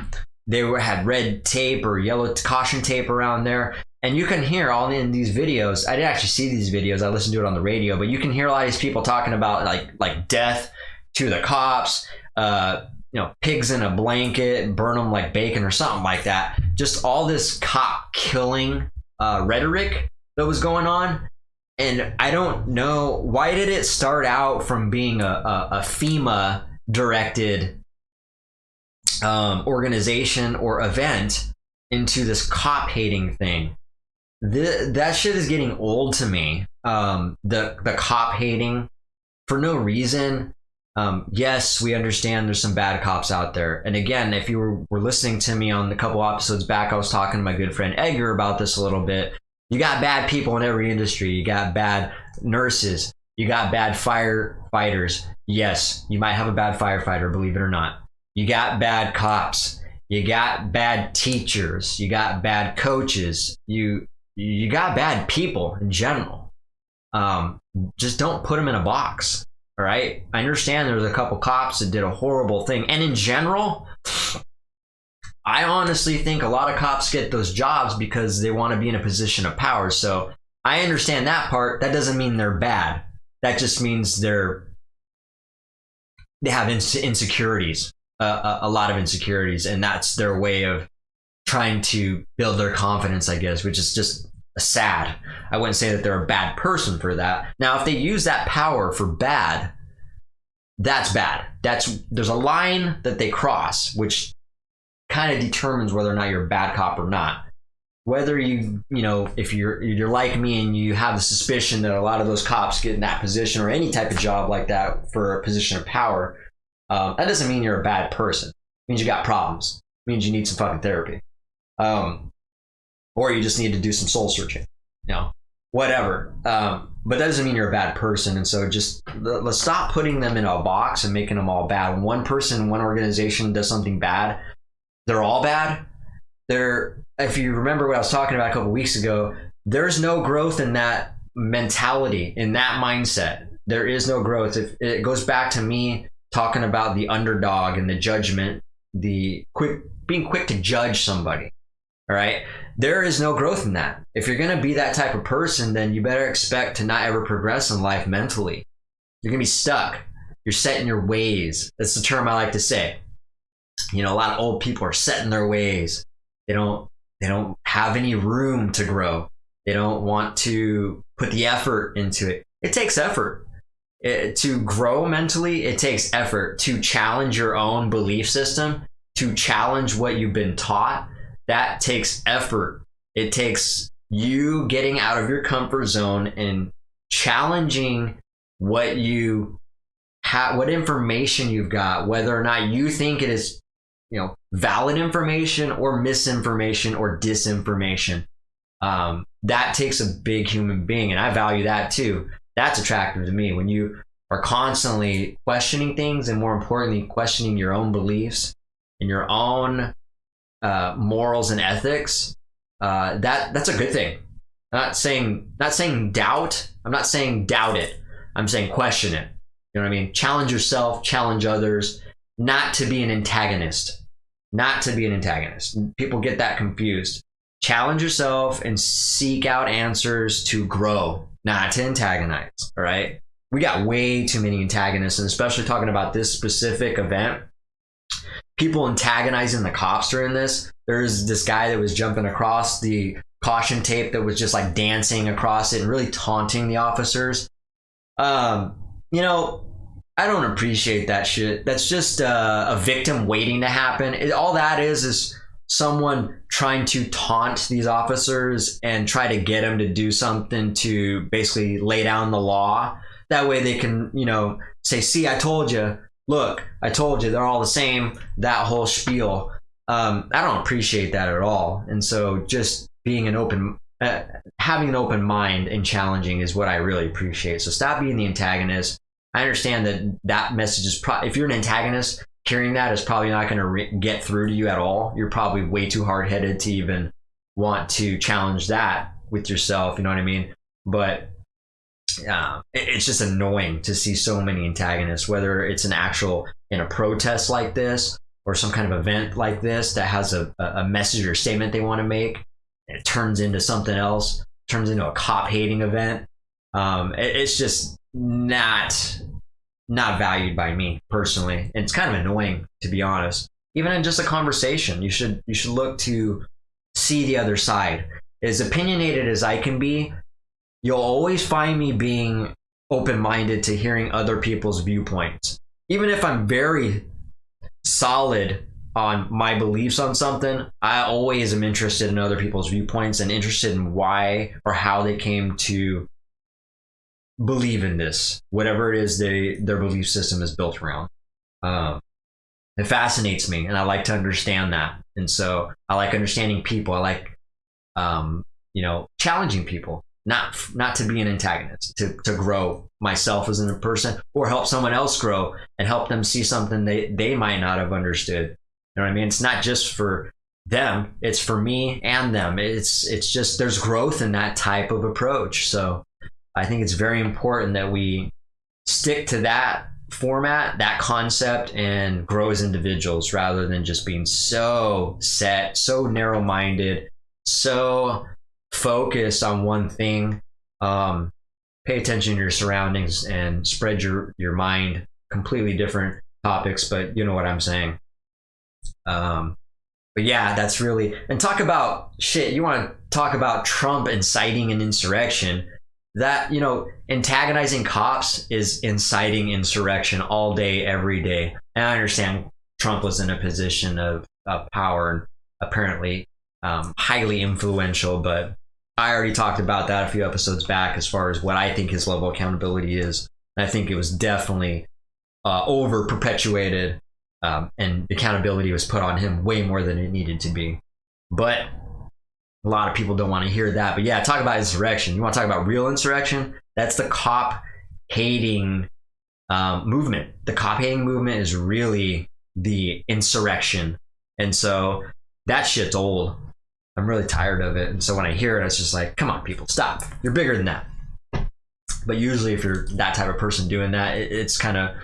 had red tape or yellow caution tape around there. And you can hear all in these videos. I didn't actually see these videos. I listened to it on the radio, but you can hear a lot of these people talking about like death to the cops, pigs in a blanket, burn them like bacon or something like that. Just all this cop killing rhetoric that was going on. And I don't know, why did it start out from being a FEMA directed organization or event into this cop hating thing? That shit is getting old to me. The cop hating for no reason. Yes, we understand there's some bad cops out there. And again, if you were listening to me on a couple episodes back, I was talking to my good friend Edgar about this a little bit. You got bad people in every industry. You got bad nurses. You got bad firefighters. Yes, you might have a bad firefighter, believe it or not. You got bad cops. You got bad teachers. You got bad coaches. You got bad people in general. Just don't put them in a box. All right. I understand there's a couple cops that did a horrible thing. And in general, I honestly think a lot of cops get those jobs because they want to be in a position of power. So I understand that part. That doesn't mean they're bad. That just means they have insecurities, a lot of insecurities. And that's their way of trying to build their confidence, I guess, which is just sad. I wouldn't say that they're a bad person for that. Now, if they use that power for bad, that's bad. There's a line that they cross, which kind of determines whether or not you're a bad cop or not. Whether if you're like me and you have the suspicion that a lot of those cops get in that position or any type of job like that for a position of power, that doesn't mean you're a bad person. It means you got problems. It means you need some fucking therapy. Or you just need to do some soul searching, whatever. But that doesn't mean you're a bad person. And so just let's stop putting them in a box and making them all bad. When one person, one organization does something bad, they're all bad. If you remember what I was talking about a couple weeks ago, there's no growth in that mentality, in that mindset. There is no growth. It goes back to me talking about the underdog and the judgment, being quick to judge somebody. All right. There is no growth in that. If you're going to be that type of person, then you better expect to not ever progress in life mentally. You're going to be stuck. You're set in your ways. That's the term I like to say. A lot of old people are set in their ways. They don't have any room to grow. They don't want to put the effort into it. It takes effort. To grow mentally, it takes effort. To challenge your own belief system, to challenge what you've been taught, that takes effort. It takes you getting out of your comfort zone and challenging what you have, what information you've got, whether or not you think it is, valid information or misinformation or disinformation. That takes a big human being, and I value that too. That's attractive to me when you are constantly questioning things, and more importantly, questioning your own beliefs and your own morals and ethics. That's a good thing. I'm not saying doubt. I'm not saying doubt it. I'm saying question it. You know what I mean? Challenge yourself, challenge others, not to be an antagonist. Not to be an antagonist. People get that confused. Challenge yourself and seek out answers to grow, not to antagonize. All right? We got way too many antagonists, and especially talking about this specific event. People antagonizing the cops during this. There's this guy that was jumping across the caution tape that was just like dancing across it and really taunting the officers. I don't appreciate that shit. That's just a victim waiting to happen. All that is someone trying to taunt these officers and try to get them to do something to basically lay down the law. That way they can, say, see, I told you. Look, I told you, they're all the same. That whole spiel. I don't appreciate that at all. And so just being having an open mind and challenging is what I really appreciate. So stop being the antagonist. I understand that message is if you're an antagonist, hearing that is probably not going to get through to you at all. You're probably way too hard-headed to even want to challenge that with yourself. You know what I mean? But it's just annoying to see so many antagonists, whether it's in a protest like this, or some kind of event like this that has a message or statement they want to make, and it turns into something else, turns into a cop hating event. It's just not valued by me personally. And it's kind of annoying, to be honest. Even in just a conversation, you should look to see the other side. As opinionated as I can be, you'll always find me being open-minded to hearing other people's viewpoints. Even if I'm very solid on my beliefs on something, I always am interested in other people's viewpoints and interested in why or how they came to believe in this, whatever it is their belief system is built around. It fascinates me, and I like to understand that. And so I like understanding people. I like challenging people, not to be an antagonist, to grow myself as a person, or help someone else grow and help them see something they might not have understood. You know what I mean? It's not just for them, it's for me and them. It's just, there's growth in that type of approach. So I think it's very important that we stick to that format, that concept, and grow as individuals rather than just being so set, so narrow-minded, so focused on one thing. Pay attention to your surroundings and spread your mind. Completely different topics, but you know what I'm saying. But yeah, that's really, and talk about shit. You want to talk about Trump inciting an insurrection? That, antagonizing cops is inciting insurrection all day, every day. And I understand Trump was in a position of power and apparently highly influential, but I already talked about that a few episodes back as far as what I think his level of accountability is. And I think it was definitely over perpetuated, and accountability was put on him way more than it needed to be. But a lot of people don't want to hear that. But yeah, talk about insurrection. You want to talk about real insurrection? That's the cop hating movement. The cop hating movement is really the insurrection. And so that shit's old. I'm really tired of it. And so when I hear it, it's just like, come on, people, stop. You're bigger than that. But usually if you're that type of person doing that, it's kind of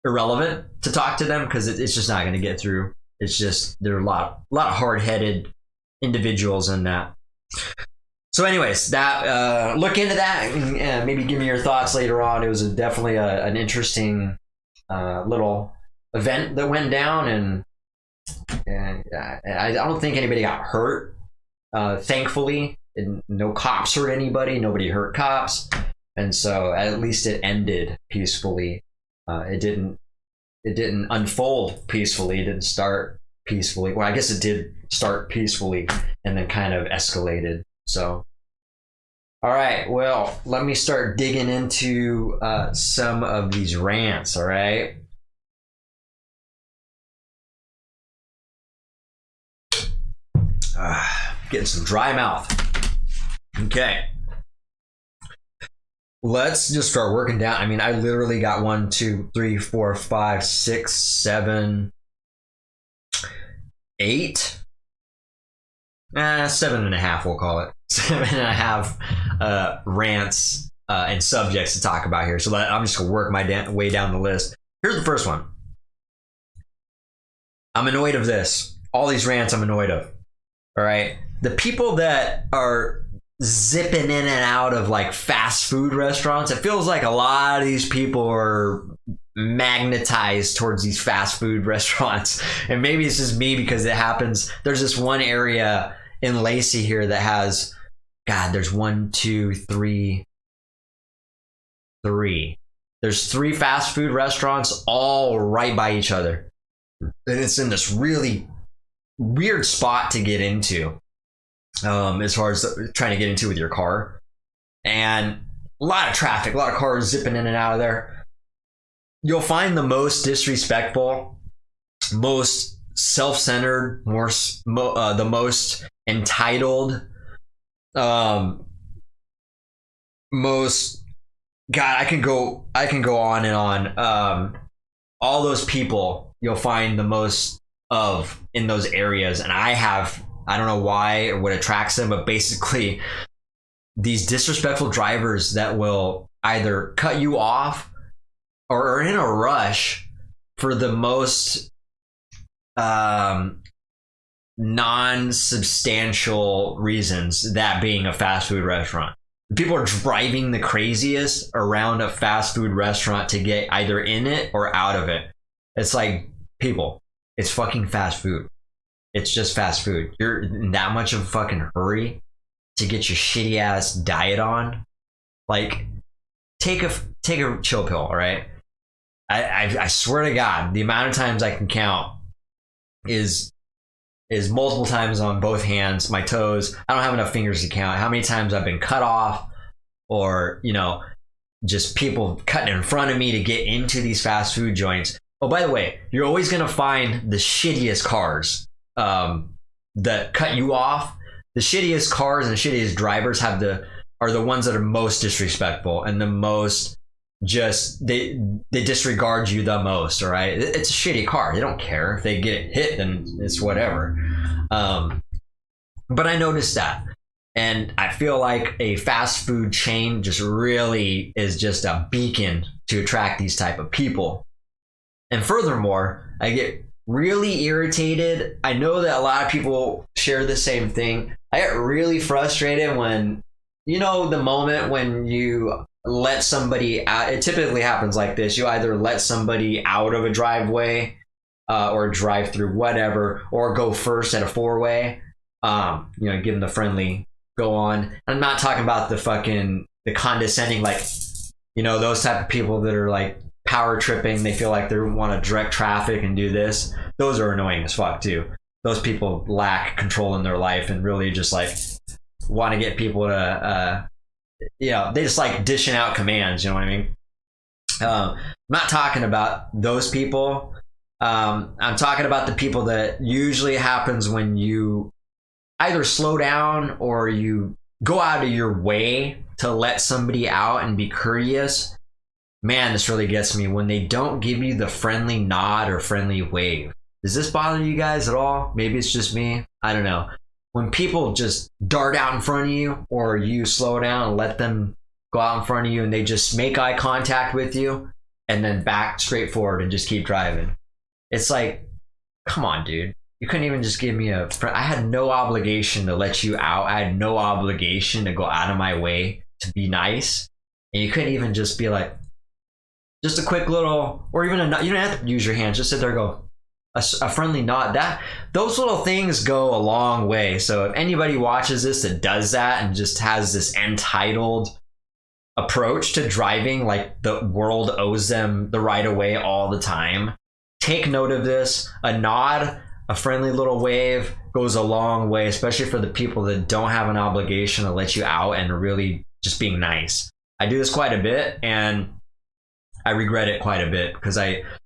irrelevant to talk to them because it's just not going to get through. It's just, there are a lot of hard-headed individuals in that. So anyways, that look into that and maybe give me your thoughts later on. It was definitely an interesting little event that went down, and I don't think anybody got hurt, thankfully. And no cops hurt anybody, nobody hurt cops, and so at least it ended peacefully. It didn't unfold peacefully. It didn't start peacefully. Well, I guess it did start peacefully and then kind of escalated. So, all right, well, let me start digging into some of these rants. All right. Getting some dry mouth. Okay. Let's just start working down. I mean, I literally got 1, 2, 3, 4, 5, 6, 7, 8. 7.5, we'll call it. 7.5 rants and subjects to talk about here. So I'm just going to work my way down the list. Here's the first one. I'm annoyed of this. All these rants I'm annoyed of. All right. The people that are zipping in and out of like fast food restaurants, it feels like a lot of these people are magnetized towards these fast food restaurants. And maybe it's just me because it happens. There's this one area in Lacey here that has, God, there's 1, 2, 3. There's 3 fast food restaurants all right by each other. And it's in this really weird spot to get into. As far as trying to get into with your car, and a lot of traffic, a lot of cars zipping in and out of there. You'll find the most disrespectful, most self-centered, the most entitled, most, God, I can go on and on. All those people you'll find the most of in those areas, and I don't know why or what attracts them, but basically these disrespectful drivers that will either cut you off or are in a rush for the most non-substantial reasons, that being a fast food restaurant. People are driving the craziest around a fast food restaurant to get either in it or out of it. It's like, people, it's fucking fast food. It's just fast food. You're in that much of a fucking hurry to get your shitty ass diet on. Like, take a chill pill, all right? I swear to God, the amount of times I can count is multiple times on both hands, my toes. I don't have enough fingers to count how many times I've been cut off, or, you know, just people cutting in front of me to get into these fast food joints. Oh, by the way, you're always going to find the shittiest cars that cut you off. The shittiest cars and the shittiest drivers are the ones that are most disrespectful and the most just, they disregard you the most. All right, it's a shitty car. They don't care if they get hit, then it's whatever. But I noticed that, and I feel like a fast food chain just really is just a beacon to attract these type of people. And furthermore, I get really irritated. I know that a lot of people share the same thing. I get really frustrated when, you know, the moment when you let somebody out. It typically happens like this. You either let somebody out of a driveway or drive through, whatever, or go first at a four-way. You know, give them the friendly go on. I'm not talking about the condescending, like, you know, those type of people that are like power tripping. They feel like they want to direct traffic and do this. Those are annoying as fuck too. Those people lack control in their life and really just like want to get people to, you know, they just like dishing out commands. You know what I mean? I'm not talking about those people. I'm talking about the people that usually happens when you either slow down or you go out of your way to let somebody out and be courteous. Man, this really gets me when they don't give you the friendly nod or friendly wave. Does this bother you guys at all? Maybe it's just me. I don't know. When people just dart out in front of you, or you slow down and let them go out in front of you and they just make eye contact with you and then back straight forward and just keep driving. It's like, come on, dude. You couldn't even just give me I had no obligation to let you out. I had no obligation to go out of my way to be nice. And you couldn't even just be like, just a quick little, or even you don't have to use your hands. Just sit there and go, a friendly nod. Those little things go a long way. So if anybody watches this that does that and just has this entitled approach to driving, like the world owes them the right of way all the time, take note of this. A nod, a friendly little wave goes a long way, especially for the people that don't have an obligation to let you out and are really just being nice. I do this quite a bit, and I regret it quite a bit because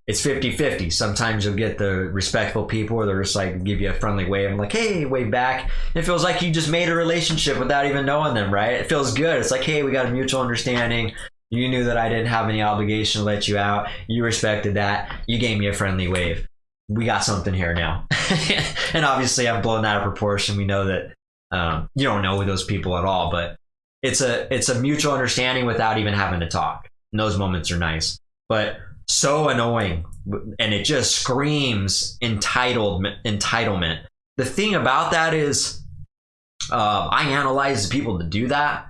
it's 50-50. Sometimes you'll get the respectful people where they're just like give you a friendly wave and like, hey, wave back. It feels like you just made a relationship without even knowing them, right? It feels good. It's like, hey, we got a mutual understanding. You knew that I didn't have any obligation to let you out. You respected that. You gave me a friendly wave. We got something here now. And obviously I've blown that out of proportion. We know that you don't know those people at all, but it's a mutual understanding without even having to talk. And those moments are nice, but so annoying. And it just screams entitlement. The thing about that is, I analyze the people that do that.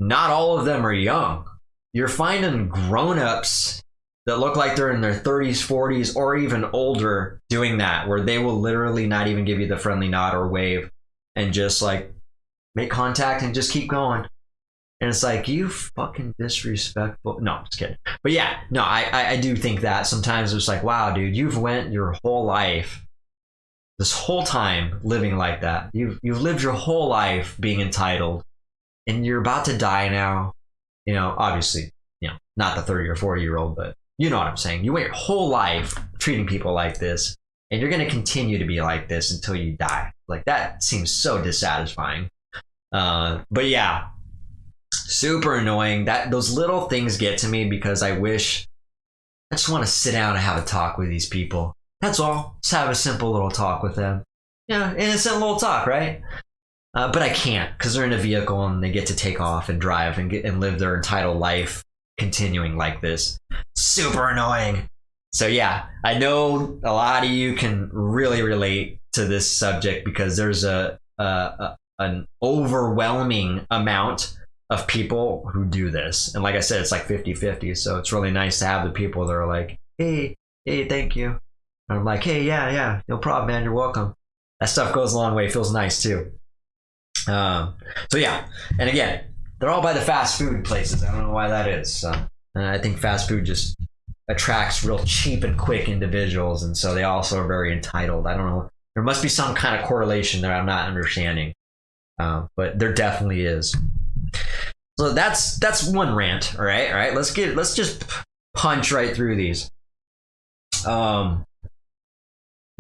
Not all of them are young. You're finding grown-ups that look like they're in their 30s, 40s, or even older doing that, where they will literally not even give you the friendly nod or wave and just like make contact and just keep going. And it's like, you fucking disrespectful. No, I'm just kidding. But yeah, no, I do think that sometimes it's like, wow, dude, you've went your whole life, this whole time living like that. You've lived your whole life being entitled, and you're about to die now. You know, obviously, you know, not the 30 or 40-year-old, but you know what I'm saying. You went your whole life treating people like this, and you're going to continue to be like this until you die. Like, that seems so dissatisfying. But yeah, super annoying. Those little things get to me because I just want to sit down and have a talk with these people. That's all. Just have a simple little talk with them. Yeah, innocent little talk, right? But I can't because they're in a vehicle and they get to take off and drive and live their entitled life continuing like this. Super annoying. So yeah, I know a lot of you can really relate to this subject because there's an overwhelming amount of people who do this. And like I said, it's like 50-50. So it's really nice to have the people that are like, hey, thank you. And I'm like, hey, yeah, no problem, man. You're welcome. That stuff goes a long way. It feels nice too. So yeah, and again, they're all by the fast food places. I don't know why that is. I think fast food just attracts real cheap and quick individuals, and so they also are very entitled. I don't know. There must be some kind of correlation there I'm not understanding, but there definitely is. So that's one rant. All right. Let's just punch right through these.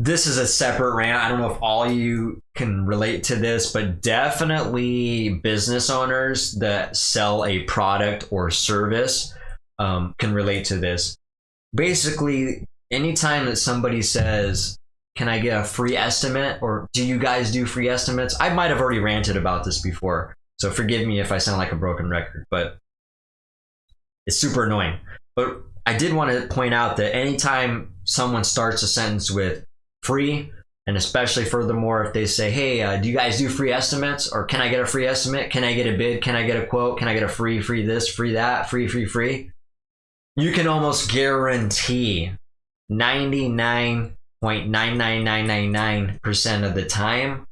This is a separate rant. I don't know if all you can relate to this, but definitely business owners that sell a product or service can relate to this. Basically, anytime that somebody says, can I get a free estimate? Or do you guys do free estimates? I might have already ranted about this before, so forgive me if I sound like a broken record, but it's super annoying. But I did want to point out that anytime someone starts a sentence with free, and especially furthermore, if they say, hey, do you guys do free estimates? Or can I get a free estimate? Can I get a bid? Can I get a quote? Can I get a free this, free that, free? You can almost guarantee 99.99999% of the time,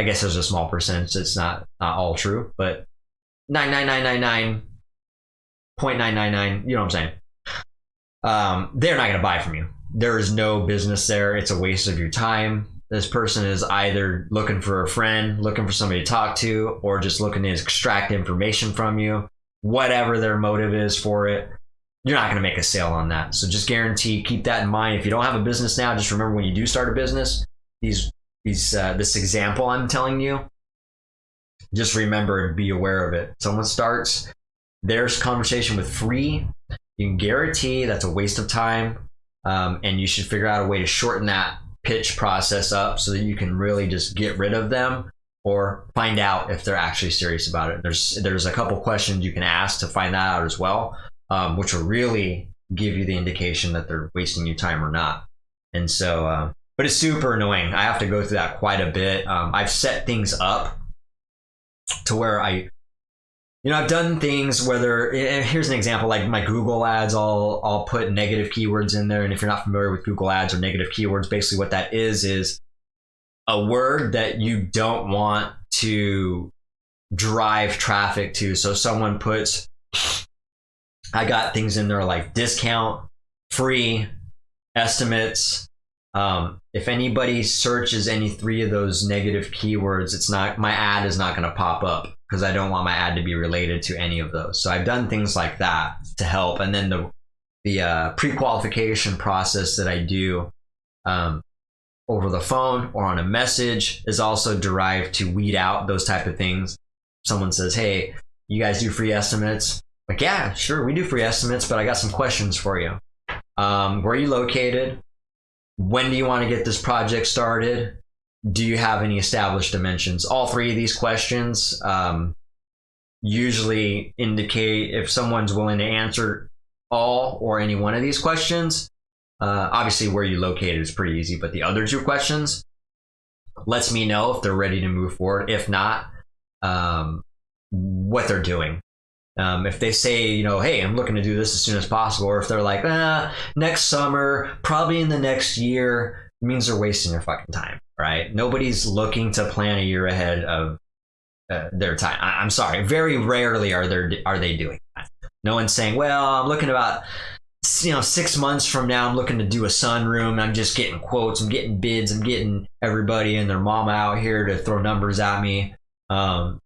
I guess there's a small percentage, it's not all true, but 99999.999, you know what I'm saying? They're not going to buy from you. There is no business there. It's a waste of your time. This person is either looking for a friend, looking for somebody to talk to, or just looking to extract information from you. Whatever their motive is for it, you're not going to make a sale on that. So just guarantee, keep that in mind. If you don't have a business now, just remember when you do start a business, this example I'm telling you, just remember and be aware of it. Someone starts their conversation with free, you can guarantee that's a waste of time. And you should figure out a way to shorten that pitch process up so that you can really just get rid of them or find out if they're actually serious about it. There's a couple questions you can ask to find that out as well, which will really give you the indication that they're wasting your time or not. And so, but it's super annoying. I have to go through that quite a bit. I've set things up to where I've done things whether, here's an example, like my Google ads, I'll put negative keywords in there. And if you're not familiar with Google ads or negative keywords, basically what that is a word that you don't want to drive traffic to. So someone puts, I got things in there like discount, free, estimates. If anybody searches any three of those negative keywords, my ad is not going to pop up, because I don't want my ad to be related to any of those. So I've done things like that to help. And then the pre-qualification process that I do over the phone or on a message is also derived to weed out those type of things. Someone says, hey, you guys do free estimates? Like, yeah, sure, we do free estimates, but I got some questions for you. Where are you located? When do you want to get this project started? Do you have any established dimensions? All three of these questions usually indicate if someone's willing to answer all or any one of these questions. Obviously, where you located is pretty easy, but the other two questions lets me know if they're ready to move forward. If not, what they're doing. If they say, hey, I'm looking to do this as soon as possible, or if they're like, next summer, probably in the next year, it means they're wasting their fucking time, right? Nobody's looking to plan a year ahead of their time. I'm sorry. Very rarely are they doing that. No one's saying, well, I'm looking about 6 months from now, I'm looking to do a sunroom. I'm just getting quotes. I'm getting bids. I'm getting everybody and their mama out here to throw numbers at me. And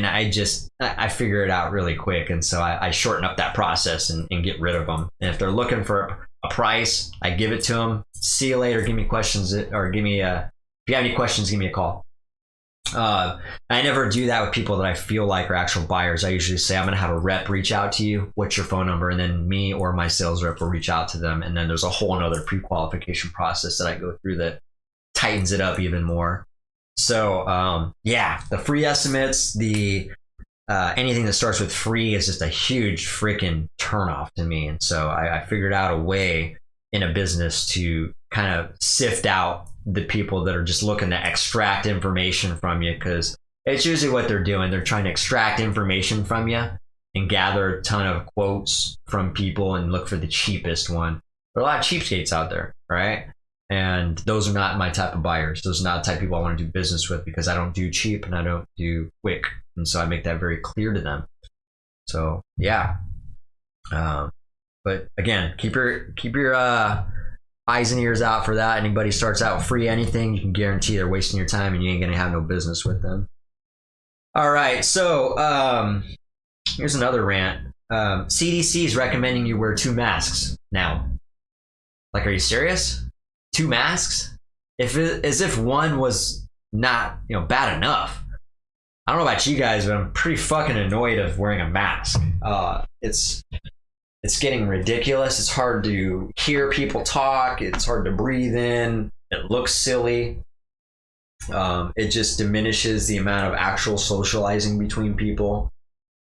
I figure it out really quick. And so I shorten up that process and get rid of them. And if they're looking for a price, I give it to them. See you later. Give me questions, or if you have any questions, give me a call. I never do that with people that I feel like are actual buyers. I usually say, I'm going to have a rep reach out to you. What's your phone number? And then me or my sales rep will reach out to them. And then there's a whole another pre-qualification process that I go through that tightens it up even more. So, the free estimates, anything that starts with free is just a huge freaking turnoff to me. And so I figured out a way in a business to kind of sift out the people that are just looking to extract information from you, because it's usually what they're doing. They're trying to extract information from you and gather a ton of quotes from people and look for the cheapest one. There are a lot of cheapskates out there, right? And those are not my type of buyers. Those are not the type of people I want to do business with, because I don't do cheap and I don't do quick. And so I make that very clear to them. So yeah. But again, keep your eyes and ears out for that. Anybody starts out free anything, you can guarantee they're wasting your time and you ain't gonna have no business with them. All right, so here's another rant. CDC is recommending you wear 2 masks now. Like, are you serious? 2 masks? As if one was not, bad enough. I don't know about you guys, but I'm pretty fucking annoyed of wearing a mask. It's getting ridiculous. It's hard to hear people talk. It's hard to breathe in. It looks silly. It just diminishes the amount of actual socializing between people.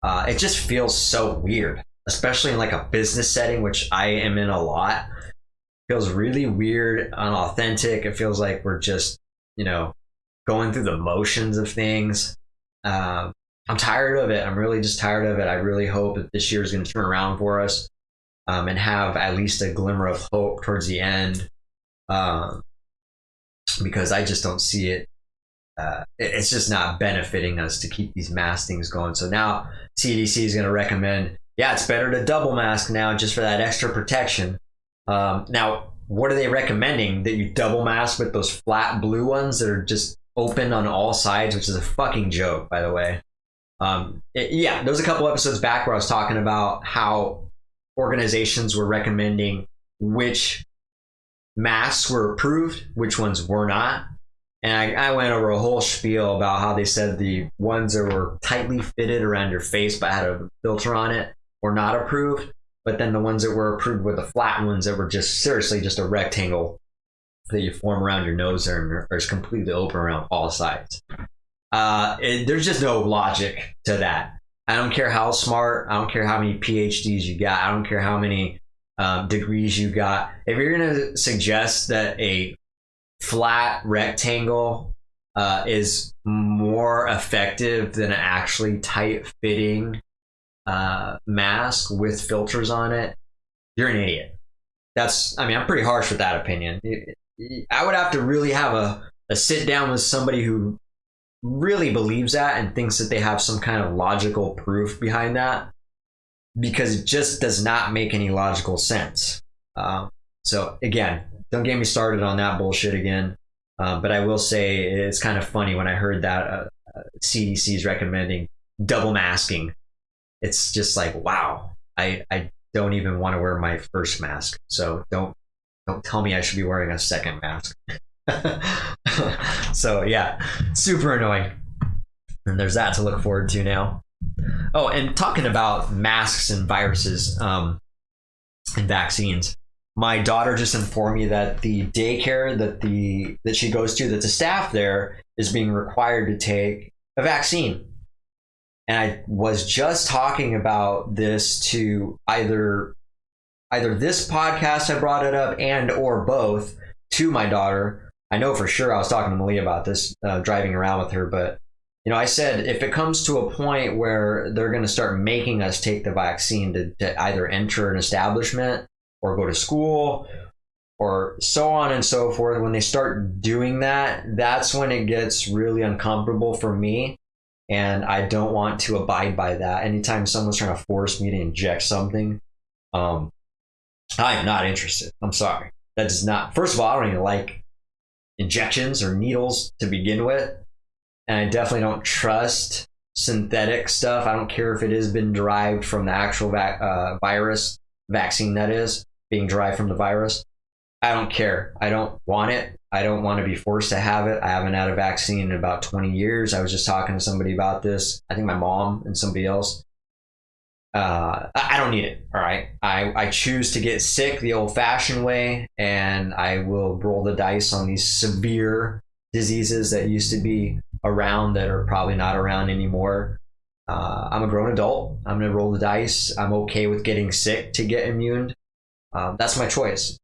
It just feels so weird, especially in like a business setting, which I am in a lot. It feels really weird, unauthentic. It feels like we're just, going through the motions of things. I'm tired of it. I'm really just tired of it. I really hope that this year is going to turn around for us, and have at least a glimmer of hope towards the end, because I just don't see it. It's just not benefiting us to keep these mask things going. So now CDC is going to recommend, it's better to double mask now just for that extra protection. Now, what are they recommending? That you double mask with those flat blue ones that are just open on all sides, which is a fucking joke, by the way. There was a couple episodes back where I was talking about how organizations were recommending which masks were approved, which ones were not. And I went over a whole spiel about how they said the ones that were tightly fitted around your face but had a filter on it were not approved. But then the ones that were approved were the flat ones that were just seriously just a rectangle that you form around your nose there and are completely open around all sides. There's just no logic to that. I don't care how smart, I don't care how many PhDs you got, I don't care how many degrees you got. If you're going to suggest that a flat rectangle is more effective than an actually tight fitting mask with filters on it, you're an idiot. I'm pretty harsh with that opinion. I would have to really have a sit down with somebody who really believes that and thinks that they have some kind of logical proof behind that, because it just does not make any logical sense. So again, don't get me started on that bullshit again. But I will say it's kind of funny when I heard that CDC is recommending double masking. It's just like, wow, I don't even want to wear my first mask. So don't tell me I should be wearing a second mask. So yeah, super annoying. And there's that to look forward to now. Oh, and talking about masks and viruses and vaccines, my daughter just informed me that the daycare that she goes to, that the staff there is being required to take a vaccine. And I was just talking about this to either this podcast, I brought it up, and or both, to my daughter. I know for sure I was talking to Malia about this, driving around with her, but I said, if it comes to a point where they're going to start making us take the vaccine to either enter an establishment or go to school or so on and so forth, when they start doing that, that's when it gets really uncomfortable for me. And I don't want to abide by that. Anytime someone's trying to force me to inject something, I am not interested. I'm sorry. That does not, first of all, I don't even like injections or needles to begin with. And I definitely don't trust synthetic stuff. I don't care if it has been derived from the actual virus vaccine, that is being derived from the virus. I don't care. I don't want it. I don't want to be forced to have it. I haven't had a vaccine in about 20 years. I was just talking to somebody about this. I think my mom and somebody else. I don't need it. All right. I choose to get sick the old fashioned way, and I will roll the dice on these severe diseases that used to be around that are probably not around anymore. I'm a grown adult. I'm going to roll the dice. I'm okay with getting sick to get immune. That's my choice.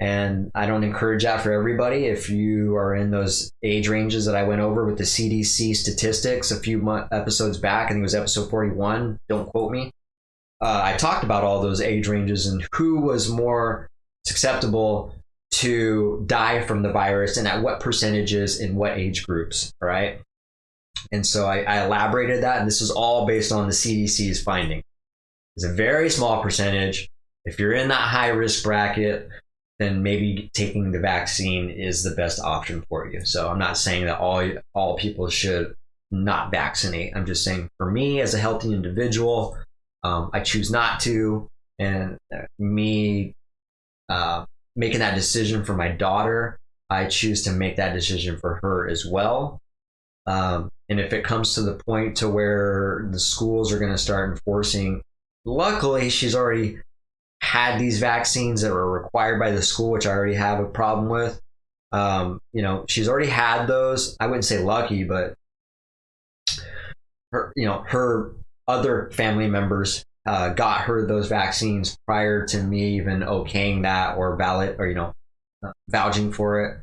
And I don't encourage that for everybody. If you are in those age ranges that I went over with the CDC statistics a few episodes back, I think it was episode 41, don't quote me. I talked about all those age ranges and who was more susceptible to die from the virus and at what percentages in what age groups, right? And so I elaborated that, and this is all based on the CDC's finding. It's a very small percentage. If you're in that high risk bracket, then maybe taking the vaccine is the best option for you. So I'm not saying that all people should not vaccinate. I'm just saying for me as a healthy individual, I choose not to. And me making that decision for my daughter, I choose to make that decision for her as well. And if it comes to the point to where the schools are going to start enforcing, luckily she's already had these vaccines that were required by the school, which I already have a problem with. She's already had those. I wouldn't say lucky, but her other family members got her those vaccines prior to me even okaying that or vouching for it.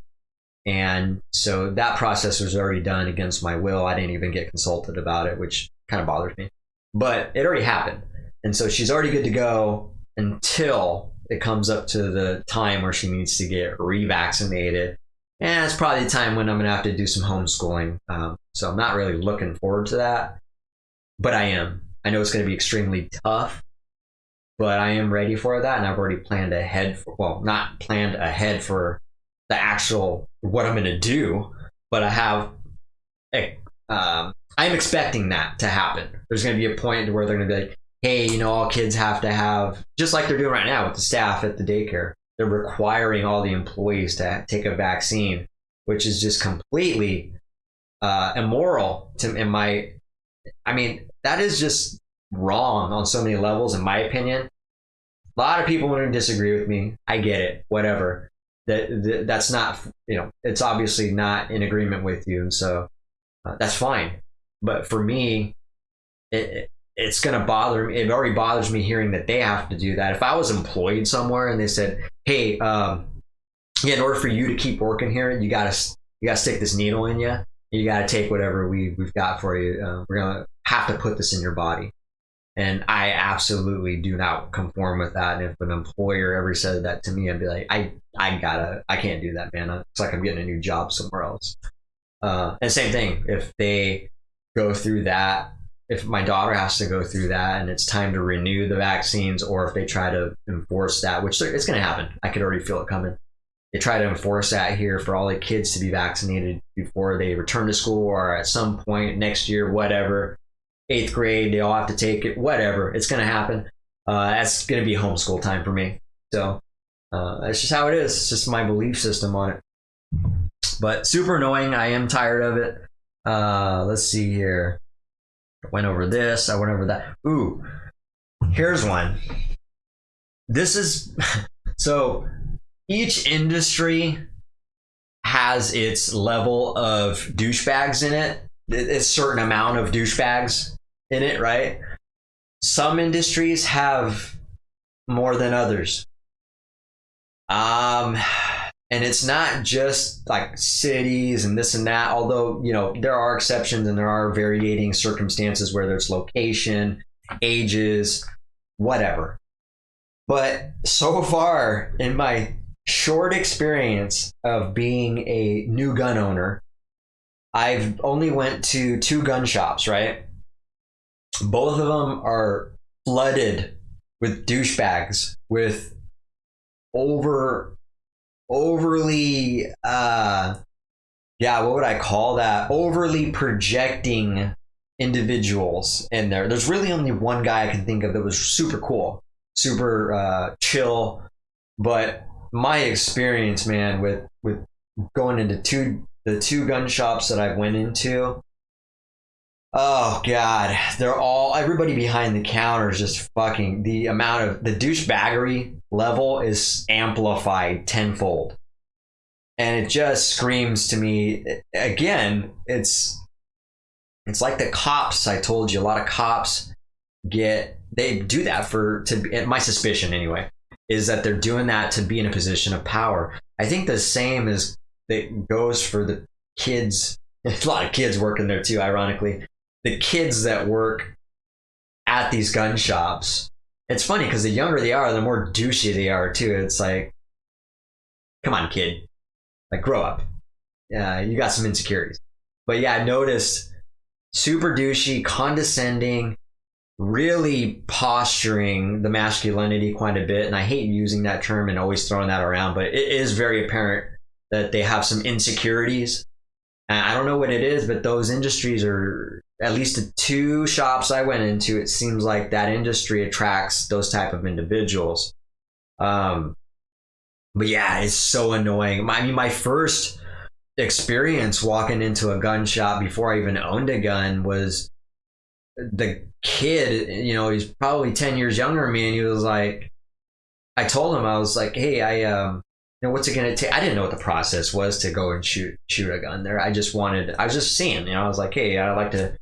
And so that process was already done against my will. I didn't even get consulted about it, which kind of bothers me. But it already happened. And so she's already good to go until it comes up to the time where she needs to get revaccinated. And it's probably the time when I'm going to have to do some homeschooling. So I'm not really looking forward to that. But I am. I know it's going to be extremely tough. But I am ready for that. And I've already planned ahead. Not planned ahead for the actual what I'm going to do. But I have... I'm expecting that to happen. There's going to be a point where they're going to be like, hey, all kids have to have, just like they're doing right now with the staff at the daycare, they're requiring all the employees to take a vaccine, which is just completely immoral that is just wrong on so many levels, in my opinion. A lot of people want to disagree with me. I get it, whatever. That's not, it's obviously not in agreement with you. And so that's fine. But for me, it's going to bother me. It already bothers me hearing that they have to do that. If I was employed somewhere and they said, hey, in order for you to keep working here, you got to stick this needle in you. You got to take whatever we've got for you. We're going to have to put this in your body. And I absolutely do not conform with that. And if an employer ever said that to me, I'd be like, I can't do that, man. It's like I'm getting a new job somewhere else. And same thing, if they go through that, if my daughter has to go through that and it's time to renew the vaccines, or if they try to enforce that, which it's going to happen. I could already feel it coming. They try to enforce that here for all the kids to be vaccinated before they return to school, or at some point next year, whatever, 8th grade, they all have to take it, whatever. It's going to happen. That's going to be homeschool time for me. So that's just how it is. It's just my belief system on it. But super annoying. I am tired of it. Let's see here. I went over this. I went over that. Ooh, here's one. This is so each industry has its level of douchebags in it. It's a certain amount of douchebags in it, right? Some industries have more than others. And it's not just like cities and this and that, although, there are exceptions and there are varying circumstances where there's location, ages, whatever. But so far in my short experience of being a new gun owner, I've only went to 2 gun shops, right? Both of them are flooded with douchebags, with overly what would I call that? Overly projecting individuals in there. There's really only one guy I can think of that was super cool, super chill. But my experience, man, with going into the two gun shops that I went into, oh god, everybody behind the counter is just fucking, the amount of the douchebaggery level is amplified tenfold. And it just screams to me, again, it's like the cops. I told you, a lot of cops they do that my suspicion anyway, is that they're doing that to be in a position of power. I think the same is that goes for the kids. There's a lot of kids working there too, ironically. The kids that work at these gun shops. It's funny because the younger they are, the more douchey they are too. It's like, come on, kid, like grow up. Yeah, you got some insecurities. But yeah, I noticed super douchey, condescending, really posturing the masculinity quite a bit. And I hate using that term and always throwing that around, but it is very apparent that they have some insecurities. And I don't know what it is, but those industries are, at least the 2 shops I went into, it seems like that industry attracts those type of individuals. But yeah, it's so annoying. I mean, my first experience walking into a gun shop before I even owned a gun was the kid, you know, he's probably 10 years younger than me, and he was like, I told him, I was like, hey, you know, what's it gonna take? I didn't know what the process was to go and shoot a gun there. I was just seeing, you know, I was like, hey, I'd like to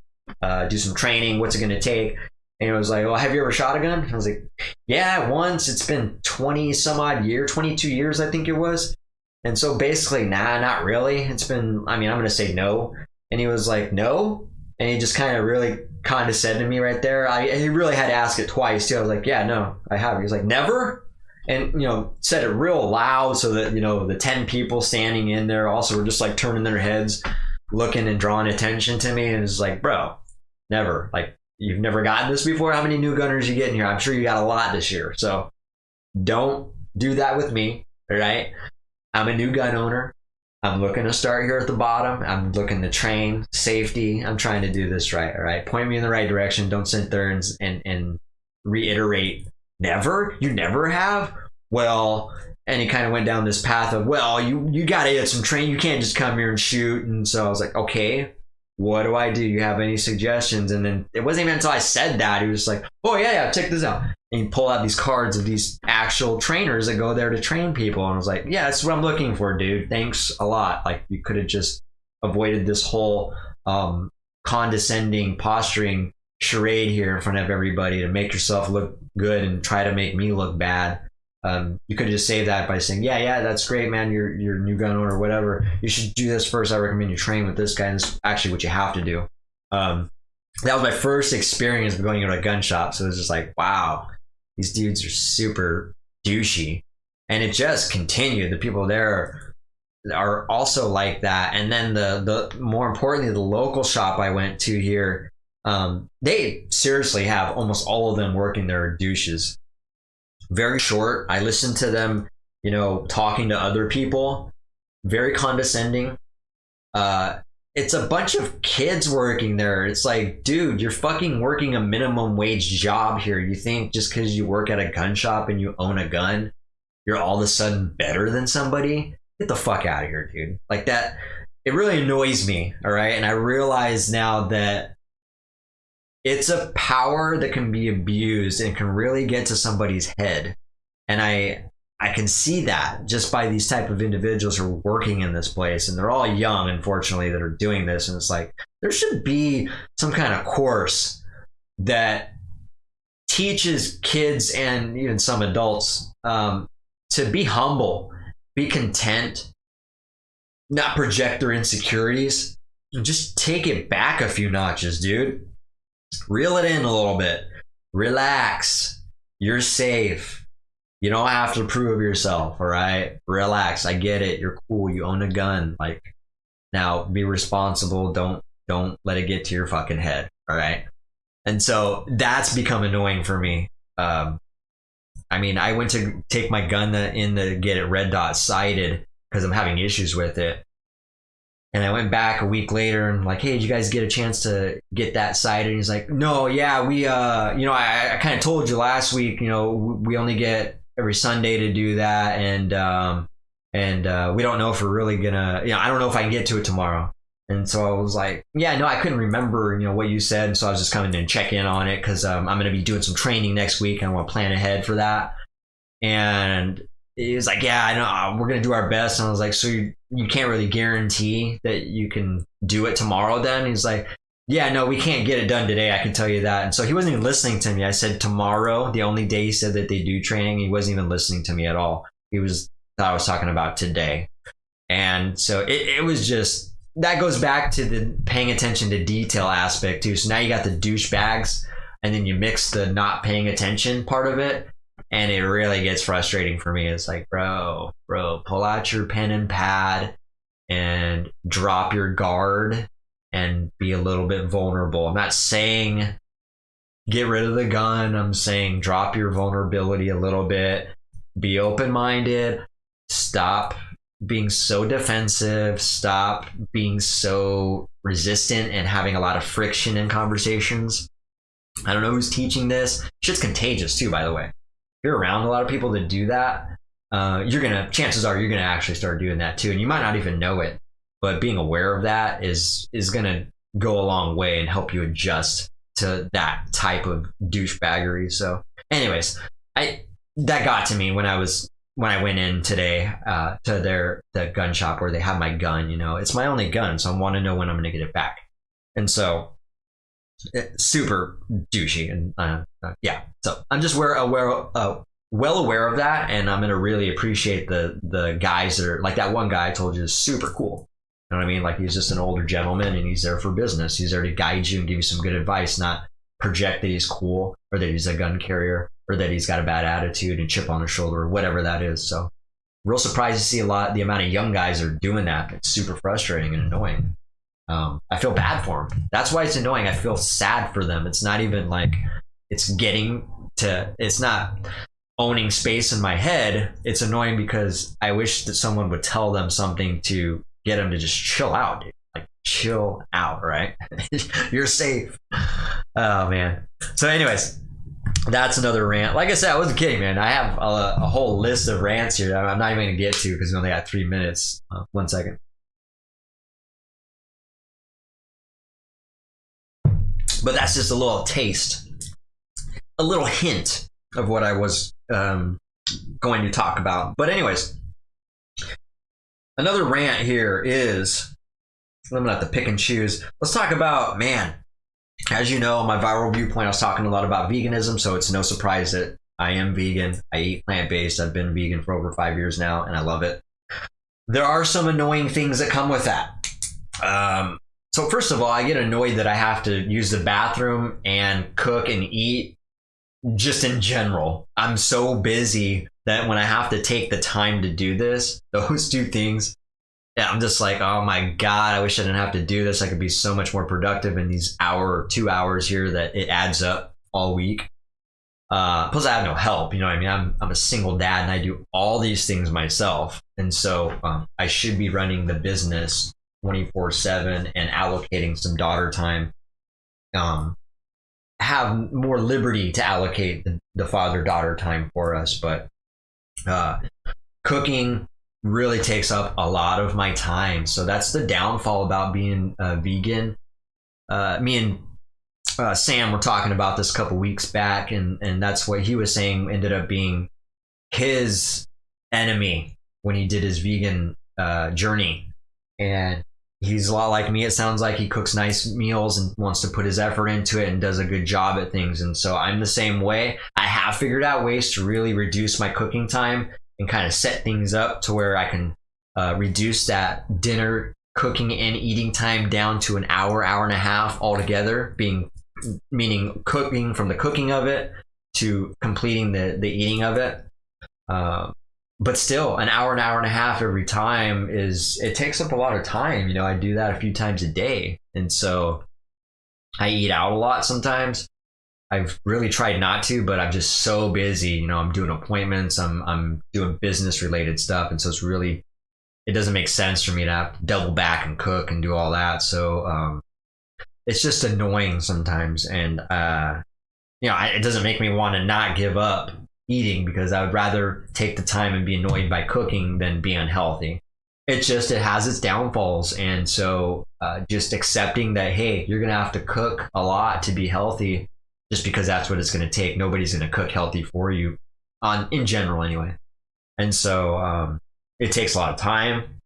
do some training. What's it gonna take? And he was like, well, have you ever shot a gun? I was like, yeah, once. It's been 20 some odd years, 22 years, I think it was. And so basically, nah, not really. It's been, I mean, I'm gonna say no. And he was like, no? And he just kind of really condescended to me right there. He really had to ask it twice too. I was like, yeah, no, I haven't. He was like, never? And, you know, said it real loud so that, you know, the 10 people standing in there also were just like turning their heads, looking and drawing attention to me. And it's like, bro, never. Like, you've never gotten this before? How many new gunners you get in here? I'm sure you got a lot this year. So don't do that with me, all right? I'm a new gun owner. I'm looking to start here at the bottom. I'm looking to train safety. I'm trying to do this right, all right? Point me in the right direction. Don't sit there and reiterate, never? You never have? Well, and he kind of went down this path of, well, you got to get some training. You can't just come here and shoot. And so I was like, okay, what do I do? You have any suggestions? And then it wasn't even until I said that, he was just like, oh, yeah, check this out. And you pull out these cards of these actual trainers that go there to train people. And I was like, yeah, that's what I'm looking for, dude. Thanks a lot. Like, you could have just avoided this whole condescending posturing charade here in front of everybody to make yourself look good and try to make me look bad. You could have just saved that by saying, yeah, that's great, man. You're a new gun owner or whatever. You should do this first. I recommend you train with this guy. And this is actually what you have to do. That was my first experience of going into a gun shop. So it was just like, wow, these dudes are super douchey. And it just continued. The people there are also like that. And then the more importantly, the local shop I went to here, they seriously have almost all of them working there douches. Very short. I listened to them, you know, talking to other people. Very condescending. It's a bunch of kids working there. It's like, dude, you're fucking working a minimum wage job here. You think just because you work at a gun shop and you own a gun, you're all of a sudden better than somebody? Get the fuck out of here, dude. Like that, it really annoys me, all right? And I realize now that it's a power that can be abused and can really get to somebody's head. And I can see that just by these type of individuals who are working in this place. And they're all young, unfortunately, that are doing this. And it's like, there should be some kind of course that teaches kids and even some adults to be humble, be content, not project their insecurities, and just take it back a few notches, dude. Reel it in a little bit. Relax. You're safe. You don't have to prove yourself, all right? Relax. I get it. You're cool. You own a gun. Like, now be responsible. Don't let it get to your fucking head, all right? And so that's become annoying for me. I mean, I went to take my gun in to get it red dot sighted because I'm having issues with it. And I went back a week later and like, hey, did you guys get a chance to get that sighted? And he's like, no, yeah, we, you know, I kind of told you last week, you know, we only get every Sunday to do that. And we don't know if we're really gonna, you know, I don't know if I can get to it tomorrow. And so I was like, yeah, no, I couldn't remember, you know, what you said. So I was just coming in and check in on it because I'm going to be doing some training next week and I want to plan ahead for that. And he was like, yeah, I know, we're going to do our best. And I was like, so you can't really guarantee that you can do it tomorrow then? He's like, yeah, no, we can't get it done today. I can tell you that. And so he wasn't even listening to me. I said tomorrow, the only day he said that they do training, he wasn't even listening to me at all. He thought I was talking about today. And so it was just, that goes back to the paying attention to detail aspect too. So now you got the douchebags, and then you mix the not paying attention part of it, and it really gets frustrating for me. It's like, bro, pull out your pen and pad and drop your guard and be a little bit vulnerable. I'm not saying get rid of the gun. I'm saying drop your vulnerability a little bit. Be open-minded. Stop being so defensive. Stop being so resistant and having a lot of friction in conversations. I don't know who's teaching this. Shit's contagious too, by the way. If you're around a lot of people that do that, chances are you're gonna actually start doing that too, and you might not even know it. But being aware of that is gonna go a long way and help you adjust to that type of douchebaggery. So, anyways, that got to me when I went in today to the gun shop where they have my gun. It's my only gun, so I want to know when I'm gonna get it back. And so, super douchey, and yeah. So I'm just well aware of that, and I'm gonna really appreciate the guys that are like that one guy I told you is super cool. You know what I mean? Like, he's just an older gentleman, and he's there for business. He's there to guide you and give you some good advice, not project that he's cool or that he's a gun carrier or that he's got a bad attitude and chip on his shoulder or whatever that is. So, real surprised to see the amount of young guys are doing that. It's super frustrating and annoying. I feel bad for them. That's why it's annoying. I feel sad for them. It's not even like it's not owning space in my head. It's annoying because I wish that someone would tell them something to get them to just chill out, dude. Like, chill out, right? You're safe. Oh, man. So anyways, that's another rant. Like I said, I wasn't kidding, man. I have a whole list of rants here that I'm not even going to get to because we only got 3 minutes. 1 second. But that's just a little taste, a little hint of what I was going to talk about. But anyways, another rant here is, I'm going to have to pick and choose. Let's talk about, man, as you know, my viral viewpoint, I was talking a lot about veganism, so it's no surprise that I am vegan. I eat plant-based. I've been vegan for over 5 years now, and I love it. There are some annoying things that come with that. So first of all, I get annoyed that I have to use the bathroom and cook and eat just in general. I'm so busy that when I have to take the time to do this, those two things, yeah, I'm just like, oh my God, I wish I didn't have to do this. I could be so much more productive in these hour or 2 hours here that it adds up all week. Plus I have no help, you know what I mean? I'm a single dad and I do all these things myself. And so I should be running the business 24/7 and allocating some daughter time, have more liberty to allocate the father-daughter time for us. But cooking really takes up a lot of my time. So that's the downfall about being vegan. Me and Sam were talking about this a couple weeks back, and that's what he was saying ended up being his enemy when he did his vegan journey. And he's a lot like me. It sounds like he cooks nice meals and wants to put his effort into it and does a good job at things. And so I'm the same way. I have figured out ways to really reduce my cooking time and kind of set things up to where I can reduce that dinner cooking and eating time down to an hour, hour and a half altogether, meaning cooking from the cooking of it to completing the eating of it. But still, an hour and a half every time it takes up a lot of time. You know, I do that a few times a day. And so I eat out a lot sometimes. I've really tried not to, but I'm just so busy. You know, I'm doing appointments, I'm doing business related stuff. And so it doesn't make sense for me to have to double back and cook and do all that. So it's just annoying sometimes. And, it doesn't make me want to not give up eating, because I would rather take the time and be annoyed by cooking than be unhealthy. It has its downfalls. And so just accepting that, hey, you're going to have to cook a lot to be healthy, just because that's what it's going to take. Nobody's going to cook healthy for you in general anyway. And so it takes a lot of time,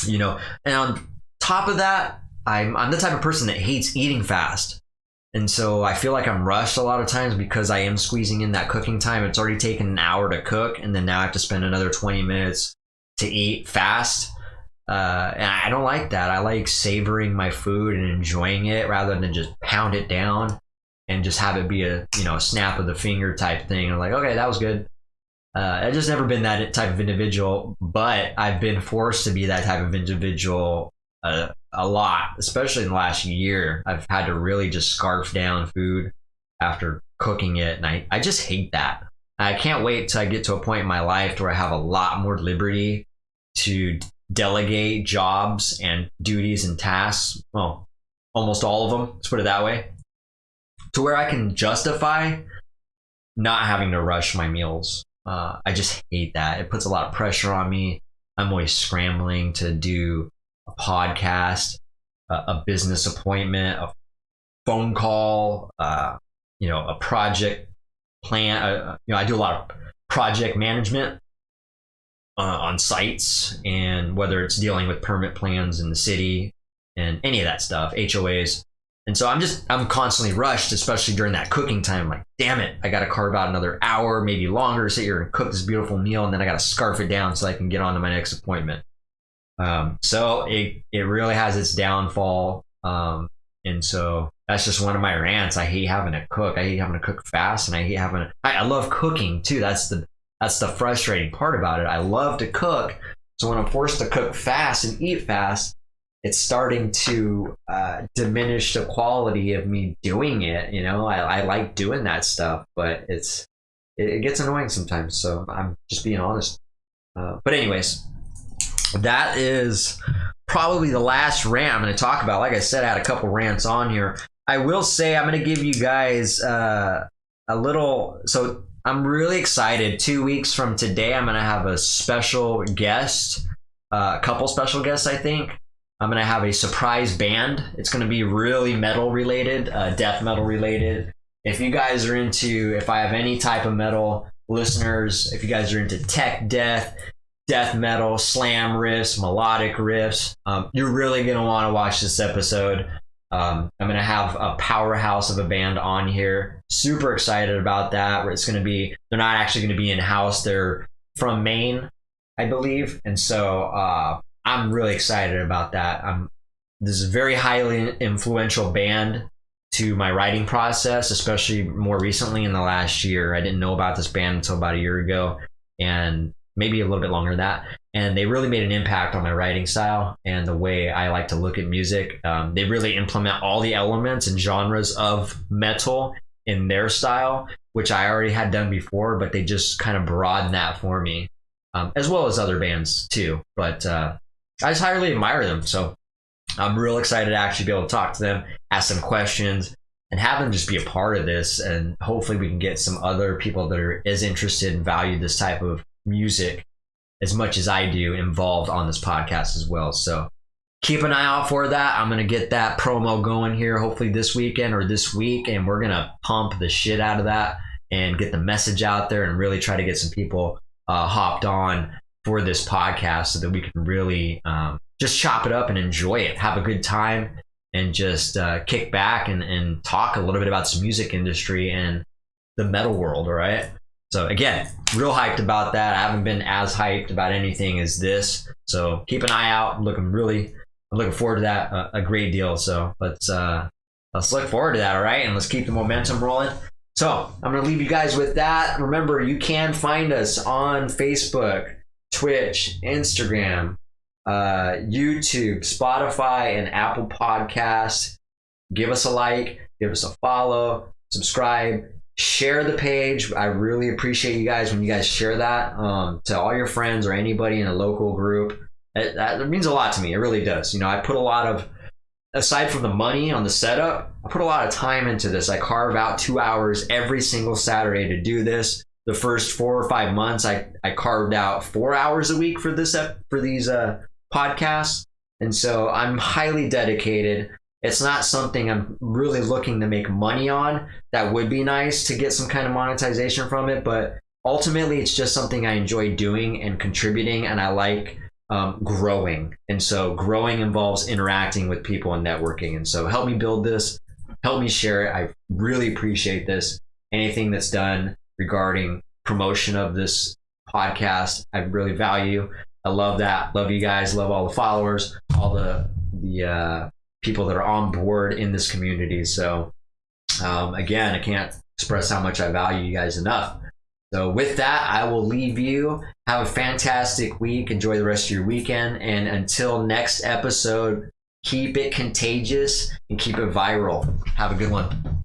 and on top of that, I'm the type of person that hates eating fast. And so I feel like I'm rushed a lot of times because I am squeezing in that cooking time. It's already taken an hour to cook, and then now I have to spend another 20 minutes to eat fast. And I don't like that. I like savoring my food and enjoying it rather than just pound it down and just have it be a snap of the finger type thing. I'm like, okay, that was good. I've just never been that type of individual, but I've been forced to be that type of individual a lot, especially in the last year. I've had to really just scarf down food after cooking it, and I just hate that. I can't wait till I get to a point in my life where I have a lot more liberty to delegate jobs and duties and tasks. Well, almost all of them, let's put it that way, to where I can justify not having to rush my meals. I just hate that. It puts a lot of pressure on me. I'm always scrambling to do a podcast, a business appointment, a phone call, a project plan. I do a lot of project management on sites, and whether it's dealing with permit plans in the city and any of that stuff, HOAs. And so I'm constantly rushed, especially during that cooking time. Like, damn it, I got to carve out another hour, maybe longer, sit here and cook this beautiful meal, and then I got to scarf it down so I can get on to my next appointment. So it really has its downfall. And so that's just one of my rants. I hate having to cook. I hate having to cook fast, and I love cooking too. That's the frustrating part about it. I love to cook. So when I'm forced to cook fast and eat fast, it's starting to diminish the quality of me doing it. I like doing that stuff, but it gets annoying sometimes. So I'm just being honest. But anyways, that is probably the last rant I'm going to talk about. Like I said, I had a couple rants on here. I will say I'm going to give you guys a little. So I'm really excited. 2 weeks from today, I'm going to have a special guest, a couple special guests, I think. I'm going to have a surprise band. It's going to be really metal related, death metal related. If I have any type of metal listeners, if you guys are into tech death metal, slam riffs, melodic riffs, you're really going to want to watch this episode. I'm going to have a powerhouse of a band on here. Super excited about that. They're not actually going to be in-house. They're from Maine, I believe. And so, I'm really excited about that. This is a very highly influential band to my writing process, especially more recently in the last year. I didn't know about this band until about a year ago, and maybe a little bit longer than that. And they really made an impact on my writing style and the way I like to look at music. They really implement all the elements and genres of metal in their style, which I already had done before, but they just kind of broaden that for me, as well as other bands too. But I just highly admire them. So I'm real excited to actually be able to talk to them, ask them questions, and have them just be a part of this. And hopefully we can get some other people that are as interested and value this type of music as much as I do involved on this podcast as well. So keep an eye out for that. I'm going to get that promo going here, hopefully this weekend or this week. And we're going to pump the shit out of that and get the message out there and really try to get some people hopped on for this podcast so that we can really just chop it up and enjoy it, have a good time, and just kick back and talk a little bit about some music industry and the metal world. All right. So again, real hyped about that. I haven't been as hyped about anything as this. So keep an eye out. I'm looking forward to that a great deal. So let's look forward to that. All right. And let's keep the momentum rolling. So I'm going to leave you guys with that. Remember, you can find us on Facebook, Twitch, Instagram, YouTube, Spotify, and Apple Podcasts. Give us a like, give us a follow, subscribe, share the page. I really appreciate you guys when you guys share that to all your friends or anybody in a local group. That means a lot to me. It really does. I put a lot of, aside from the money on the setup, I put a lot of time into this. I carve out 2 hours every single Saturday to do this. The first 4 or 5 months, I carved out 4 hours a week for these podcasts. And so I'm highly dedicated. It's not something I'm really looking to make money on. That would be nice to get some kind of monetization from it. But ultimately, it's just something I enjoy doing and contributing. And I like growing. And so growing involves interacting with people and networking. And so help me build this, help me share it. I really appreciate this. Anything that's done regarding promotion of this podcast, I really value. I love that. Love you guys. Love all the followers, all the people that are on board in this community. So again, I can't express how much I value you guys enough. So with that, I will leave you. Have a fantastic week. Enjoy the rest of your weekend. And until next episode, keep it contagious and keep it viral. Have a good one.